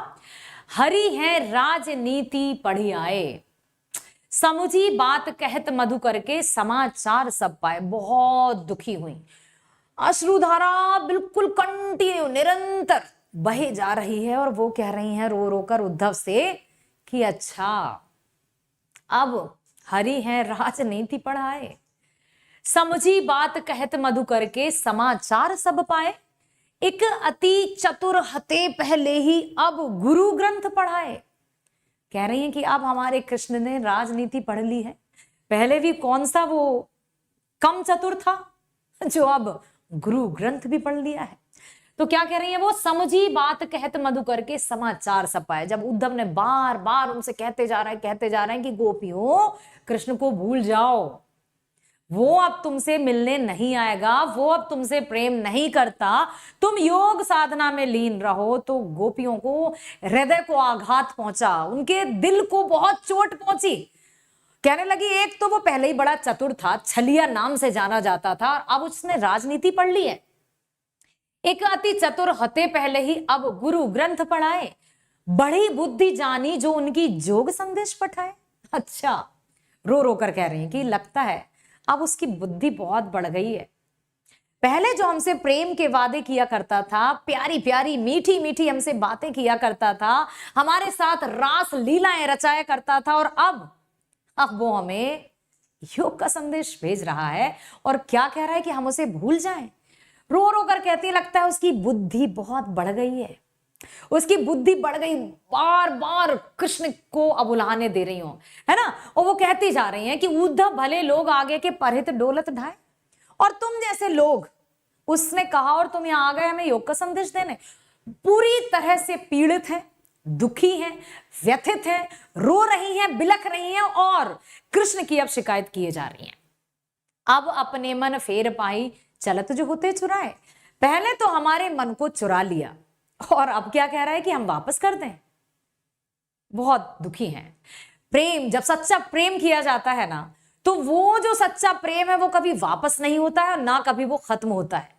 हरि है राजनीति पढ़ी आए, समुझी बात कहत मधु करके समाचार सब पाए। बहुत दुखी हुई, अश्रुधारा बिल्कुल कंटिन्यू निरंतर बहे जा रही है और वो कह रही हैं रो रो कर उद्धव से कि अच्छा अब हरि है राजनीति पढ़ाए, समझी बात कहत मधु करके समाचार सब पाए, एक अति चतुर हते पहले ही अब गुरु ग्रंथ पढ़ाए। कह रही हैं कि अब हमारे कृष्ण ने राजनीति पढ़ ली है, पहले भी कौन सा वो कम चतुर था जो अब गुरु ग्रंथ भी पढ़ लिया है। तो क्या कह रही है वो? समझी बात कहत मधु करके समाचार सब पाए। जब उद्धव ने बार बार उनसे कहते जा रहे हैं कि गोपियों कृष्ण को भूल जाओ, वो अब तुमसे मिलने नहीं आएगा, वो अब तुमसे प्रेम नहीं करता, तुम योग साधना में लीन रहो, तो गोपियों को हृदय को आघात पहुंचा, उनके दिल को बहुत चोट पहुंची। कहने लगी एक तो वो पहले ही बड़ा चतुर था, छलिया नाम से जाना जाता था, और अब उसने राजनीति पढ़ ली है। एक अति चतुर हते पहले ही अब गुरु ग्रंथ पढ़ाए, बड़ी बुद्धि जानी जो उनकी जोग संदेश पठाए। अच्छा रो रो कर कह रही हैं कि लगता है अब उसकी बुद्धि बहुत बढ़ गई है। पहले जो हमसे प्रेम के वादे किया करता था, प्यारी प्यारी मीठी मीठी हमसे बातें किया करता था, हमारे साथ रास लीलाएं रचाया करता था, और अब वो हमें योग का संदेश भेज रहा है और क्या कह रहा है कि हम उसे भूल जाएं। रो रो कर कहती लगता है उसकी बुद्धि बहुत बढ़ गई है, उसकी बुद्धि बढ़ गई, बार बार कृष्ण को अब उलाहने दे रही हूं, है ना। और वो कहती जा रही हैं कि उद्धव भले लोग आगे के परहित डोलत ढाए, और तुम जैसे लोग, उसने कहा और तुम यहां आ गए हमें योग का संदेश देने। पूरी तरह से पीड़ित हैं, दुखी हैं, व्यथित हैं, रो रही हैं, बिलख रही हैं, और कृष्ण की अब शिकायत किए जा रही हैं। अब अपने मन फेर पाई चलत जो होते चुराए। पहले तो हमारे मन को चुरा लिया और अब क्या कह रहा है कि हम वापस कर दें। बहुत दुखी हैं। प्रेम, जब सच्चा प्रेम किया जाता है ना, तो वो जो सच्चा प्रेम है वो कभी वापस नहीं होता है और ना कभी वो खत्म होता है।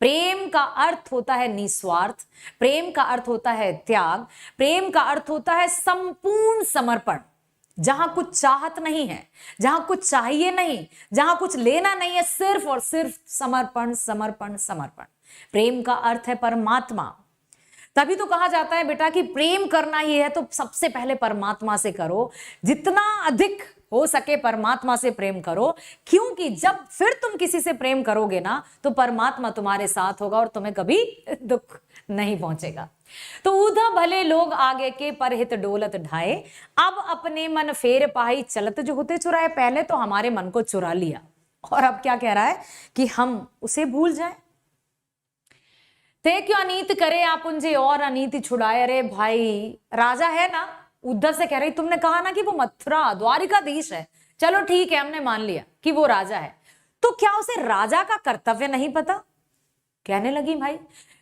प्रेम का अर्थ होता है निस्वार्थ, प्रेम का अर्थ होता है त्याग, प्रेम का अर्थ होता है संपूर्ण समर्पण। जहां कुछ चाहत नहीं है, जहां कुछ चाहिए नहीं, जहां कुछ लेना नहीं है, सिर्फ और सिर्फ समर्पण समर्पण समर्पण। प्रेम का अर्थ है परमात्मा। तभी तो कहा जाता है बेटा कि प्रेम करना ही है तो सबसे पहले परमात्मा से करो। जितना अधिक हो सके परमात्मा से प्रेम करो, क्योंकि जब फिर तुम किसी से प्रेम करोगे ना तो परमात्मा तुम्हारे साथ होगा और तुम्हें कभी दुख नहीं पहुंचेगा। तो उधा भले लोग आगे के परहित डोलत ढाए, अब अपने मन फेर पाई चलत जो होते चुराए। पहले तो हमारे मन को चुरा लिया और अब क्या कह रहा है कि हम उसे भूल जाएं। ते क्यों अनीत करे आप उनसे और अनीति छुड़ाए। अरे भाई राजा है ना, उद्धव से कह रही तुमने कहा ना कि वो मथुरा द्वारिकाधीश है, चलो ठीक है हमने मान लिया कि वो राजा है, तो क्या उसे राजा का कर्तव्य नहीं पता। कहने लगी भाई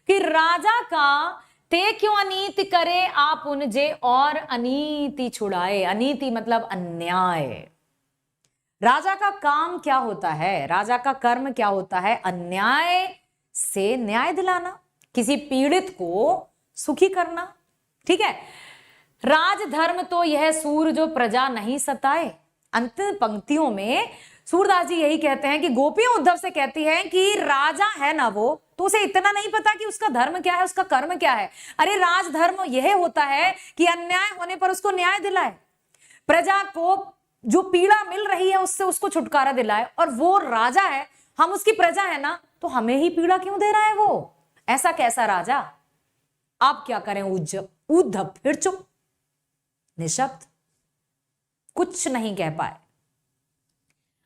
कि राजा का ते क्यों अनीति करे आप उनजे और अनीति छुड़ाए। अनीति मतलब अन्याय। राजा का काम क्या होता है, राजा का कर्म क्या होता है, अन्याय से न्याय दिलाना, किसी पीड़ित को सुखी करना। ठीक है, राजधर्म तो यह सूर जो प्रजा नहीं सताए। अंतिम पंक्तियों में सूरदास जी यही कहते हैं कि गोपियां उद्धव से कहती हैं कि राजा है ना वो, तो उसे इतना नहीं पता कि उसका धर्म क्या है, उसका कर्म क्या है। अरे राजधर्म यह होता है कि अन्याय होने पर उसको न्याय दिलाए, प्रजा को जो पीड़ा मिल रही है उससे उसको छुटकारा दिलाए। और वो राजा है, हम उसकी प्रजा है ना, तो हमें ही पीड़ा क्यों दे रहा है वो, ऐसा कैसा राजा। आप क्या करें उद्धव फिर चुप, निशब्द, कुछ नहीं कह पाए।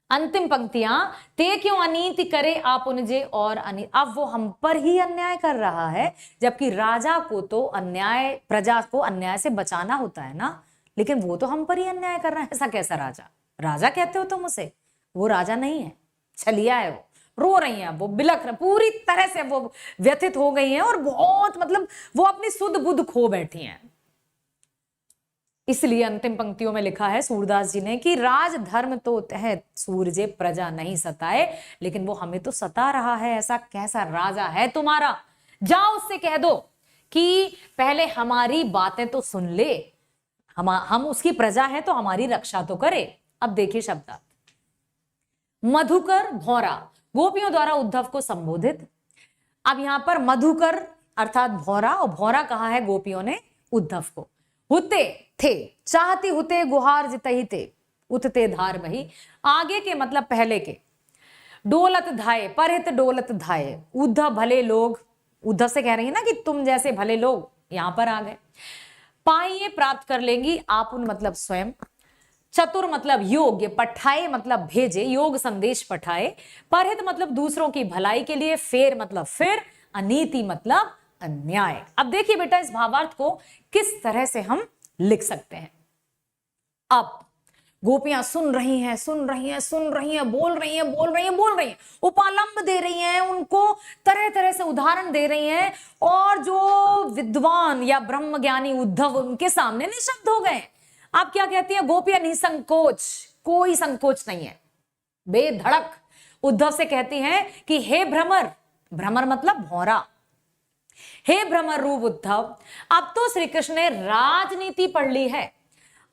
अंतिम पंक्तियां, ते क्यों अनीति करे आप उनजे और अब वो हम पर ही अन्याय कर रहा है, जबकि राजा को तो अन्याय, प्रजा को अन्याय से बचाना होता है ना, लेकिन वो तो हम पर ही अन्याय कर रहा है। ऐसा कैसा राजा, राजा कहते हो तुम उसे, वो राजा नहीं है, छलिया है वो। रो रही हैं वो, बिलख रही, पूरी तरह से वो व्यथित हो गई हैं और बहुत मतलब वो अपनी सुध बुध खो बैठी हैं। इसलिए अंतिम पंक्तियों में लिखा है सूरदास जी ने कि राज धर्म तो है सूरजे प्रजा नहीं सताए, लेकिन वो हमें तो सता रहा है। ऐसा कैसा राजा है तुम्हारा, जाओ उससे कह दो कि पहले हमारी बातें तो सुन ले, हम उसकी प्रजा है तो हमारी रक्षा तो करे। अब देखिए शब्दार्थ, मधुकर भौरा गोपियों द्वारा उद्धव को संबोधित। अब यहां पर मधुकर अर्थात भौरा, और भौरा कहा है गोपियों ने उद्धव को। हुते थे चाहती हुते गुहार जितही थे, उतते धार बही, आगे के मतलब पहले के। डोलत धाये परहित डोलत धाये, उद्धव भले लोग, उद्धव से कह रही है ना कि तुम जैसे भले लोग यहां पर आ गए। पाइये प्राप्त कर लेंगी आप उन मतलब स्वयं। चतुर मतलब योग्य, पठाए मतलब भेजे, योग संदेश पठाए। परहित मतलब दूसरों की भलाई के लिए, फेर मतलब फिर, अनीति मतलब अन्याय। अब देखिए बेटा इस भावार्थ को किस तरह से हम लिख सकते हैं। अब गोपियां सुन रही हैं, सुन रही हैं, सुन रही हैं, बोल रही हैं, बोल रही हैं, बोल रही हैं, उपालंब दे रही हैं, उनको तरह तरह से उदाहरण दे रही हैं, और जो विद्वान या ब्रह्म ज्ञानी उद्धव उनके सामने निशब्द हो गए। आप क्या कहती हैं गोपियां निसंकोच, कोई संकोच नहीं है, बेधड़क उद्धव से कहती हैं कि हे भ्रमर, भ्रमर मतलब भौरा, हे भ्रमर रूप उद्धव, अब तो श्री कृष्ण ने राजनीति पढ़ ली है।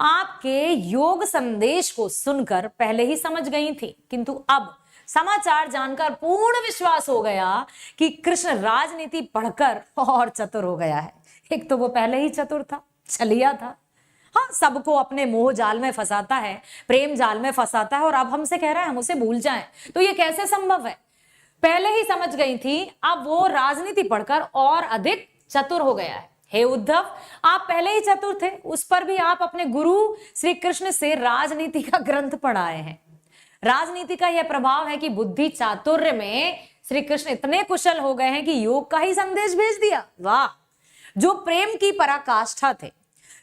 आपके योग संदेश को सुनकर पहले ही समझ गई थी, किंतु अब समाचार जानकर पूर्ण विश्वास हो गया कि कृष्ण राजनीति पढ़कर और चतुर हो गया है। एक तो वो पहले ही चतुर था, छलिया था, हाँ सबको अपने मोह जाल में फंसाता है, प्रेम जाल में फंसाता है, और अब हमसे कह रहा है हम उसे भूल जाएं, तो ये कैसे संभव है। पहले ही समझ गई थी, अब वो राजनीति पढ़कर और अधिक चतुर हो गया है। हे उद्धव, आप पहले ही चतुर थे, उस पर भी आप अपने गुरु श्री कृष्ण से राजनीति का ग्रंथ पढ़ाए हैं। राजनीति का यह प्रभाव है कि बुद्धि चातुर्य में श्री कृष्ण इतने कुशल हो गए हैं कि योग का ही संदेश भेज दिया। वाह, जो प्रेम की पराकाष्ठा थे,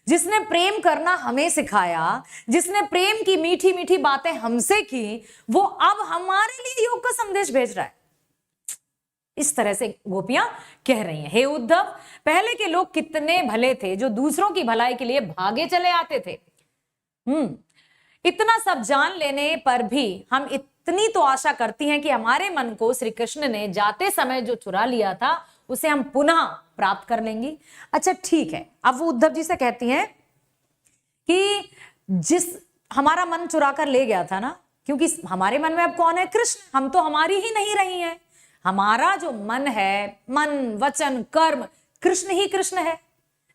जिसने प्रेम करना हमें सिखाया, जिसने प्रेम की मीठी मीठी बातें हमसे की, वो अब हमारे लिए योग का संदेश भेज रहा है। इस तरह से गोपियां कह रही हैं, हे उद्धव, पहले के लोग कितने भले थे जो दूसरों की भलाई के लिए भागे चले आते थे। इतना सब जान लेने पर भी हम इतनी तो आशा करती हैं कि हमारे मन को श्री कृष्ण ने जाते समय जो चुरा लिया था उसे हम पुनः प्राप्त कर लेंगी। अच्छा ठीक है, अब वो उद्धव जी से कहती हैं कि जिस हमारा मन चुरा कर ले गया था ना, क्योंकि हमारे मन में अब कौन है, कृष्ण, हम तो हमारी ही नहीं रही हैं। हमारा जो मन है, मन वचन कर्म, कृष्ण ही कृष्ण है।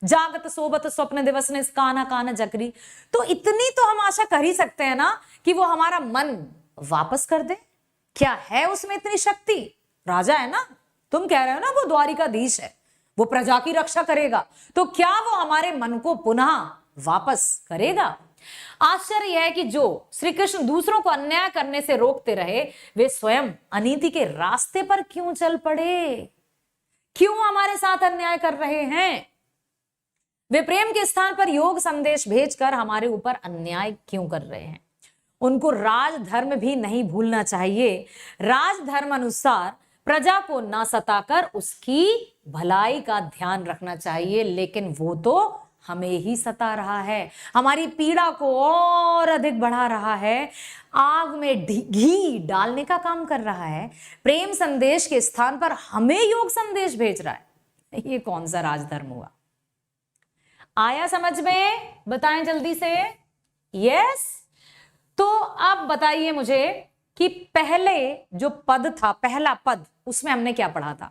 जागत सोबत स्वप्न दिवस ने काना काना जकरी। तो इतनी तो हम आशा कर ही सकते हैं ना कि वो हमारा मन वापस कर दे। क्या है उसमें इतनी शक्ति? राजा है ना, तुम कह रहे हो ना वो द्वारिकाधीश है, वो प्रजा की रक्षा करेगा, तो क्या वो हमारे मन को पुनः वापस करेगा? आश्चर्य यह है कि जो श्री कृष्ण दूसरों को अन्याय करने से रोकते रहे, वे स्वयं अनीति के रास्ते पर क्यों चल पड़े? क्यों हमारे साथ अन्याय कर रहे हैं? वे प्रेम के स्थान पर योग संदेश भेजकर हमारे ऊपर अन्याय क्यों कर रहे हैं? उनको राजधर्म भी नहीं भूलना चाहिए। राजधर्म अनुसार प्रजा को न सताकर उसकी भलाई का ध्यान रखना चाहिए, लेकिन वो तो हमें ही सता रहा है, हमारी पीड़ा को और अधिक बढ़ा रहा है, आग में घी डालने का काम कर रहा है। प्रेम संदेश के स्थान पर हमें योग संदेश भेज रहा है। ये कौन सा राजधर्म हुआ? आया समझ में? बताएं जल्दी से। यस। तो अब बताइए मुझे कि पहले जो पद था, पहला पद, उसमें हमने क्या पढ़ा था?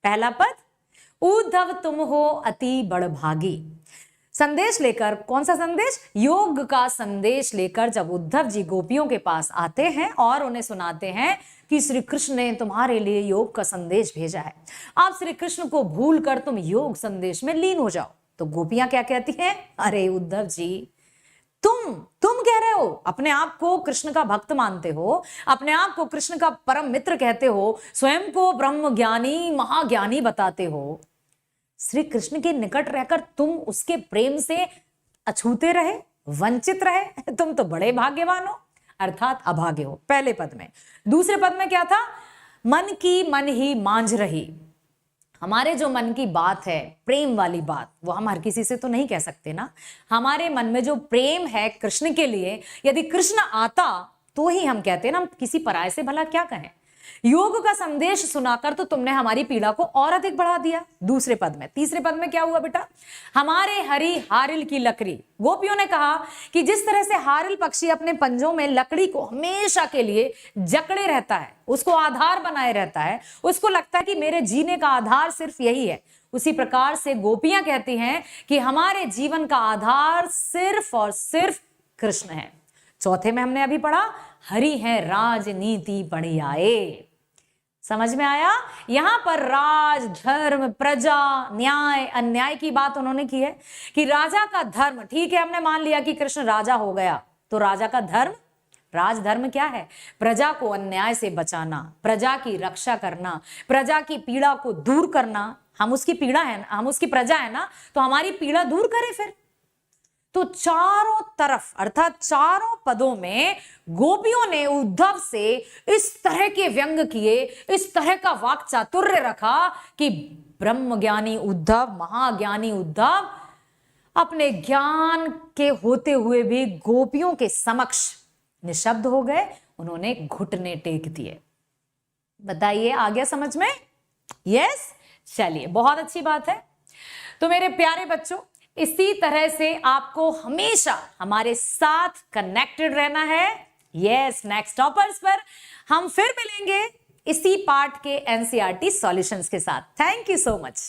पहला पद, उद्धव तुम हो अति बड़भागी। संदेश लेकर, कौन सा संदेश? योग का संदेश लेकर जब उद्धव जी गोपियों के पास आते हैं और उन्हें सुनाते हैं कि श्री कृष्ण ने तुम्हारे लिए योग का संदेश भेजा है, आप श्री कृष्ण को भूलकर तुम योग संदेश में लीन हो जाओ। तो गोपियां क्या कहती हैं? अरे उद्धव जी, तुम कह रहे हो, अपने आप को कृष्ण का भक्त मानते हो, अपने आप को कृष्ण का परम मित्र कहते हो, स्वयं को ब्रह्म ज्ञानी महाज्ञानी बताते हो, श्री कृष्ण के निकट रहकर तुम उसके प्रेम से अछूते रहे, वंचित रहे, तुम तो बड़े भाग्यवान हो, अर्थात अभागे हो। पहले पद में। दूसरे पद में क्या था? मन की मन ही मांझ रही। हमारे जो मन की बात है, प्रेम वाली बात, वो हम हर किसी से तो नहीं कह सकते ना। हमारे मन में जो प्रेम है कृष्ण के लिए, यदि कृष्ण आता तो ही हम कहते हैं ना, हम किसी पराये से भला क्या कहें। योग का संदेश सुनाकर तो तुमने हमारी पीड़ा को और अधिक बढ़ा दिया। दूसरे पद में। तीसरे पद में क्या हुआ बेटा? हमारे हरी हारिल की लकड़ी। गोपियों ने कहा कि जिस तरह से हारिल पक्षी अपने पंजों में लकड़ी को हमेशा के लिए जकड़े रहता है, उसको आधार बनाए रहता है, उसको लगता है कि मेरे जीने का आधार सिर्फ यही है, उसी प्रकार से गोपियां कहती हैं कि हमारे जीवन का आधार सिर्फ और सिर्फ कृष्ण है। चौथे में हमने अभी पढ़ा, हरि है राजनीति बढ़ियाए। समझ में आया? यहां पर राज, धर्म, प्रजा, न्याय, अन्याय की बात उन्होंने की है कि राजा का धर्म, ठीक है, हमने मान लिया कि कृष्ण राजा हो गया, तो राजा का धर्म, राजधर्म क्या है? प्रजा को अन्याय से बचाना, प्रजा की रक्षा करना, प्रजा की पीड़ा को दूर करना। हम उसकी पीड़ा है, हम उसकी प्रजा है ना, तो हमारी पीड़ा दूर करे फिर। तो चारों तरफ, अर्थात चारों पदों में गोपियों ने उद्धव से इस तरह के व्यंग किए, इस तरह का वाक चातुर्य रखा कि ब्रह्मज्ञानी उद्धव, महाज्ञानी उद्धव अपने ज्ञान के होते हुए भी गोपियों के समक्ष निशब्द हो गए, उन्होंने घुटने टेक दिए। बताइए, आ गया समझ में? यस। चलिए, बहुत अच्छी बात है। तो मेरे प्यारे बच्चों, इसी तरह से आपको हमेशा हमारे साथ कनेक्टेड रहना है। यस, नेक्स्ट टॉपर्स पर हम फिर मिलेंगे इसी पार्ट के एनसीईआरटी सॉल्यूशंस के साथ। Thank you so much.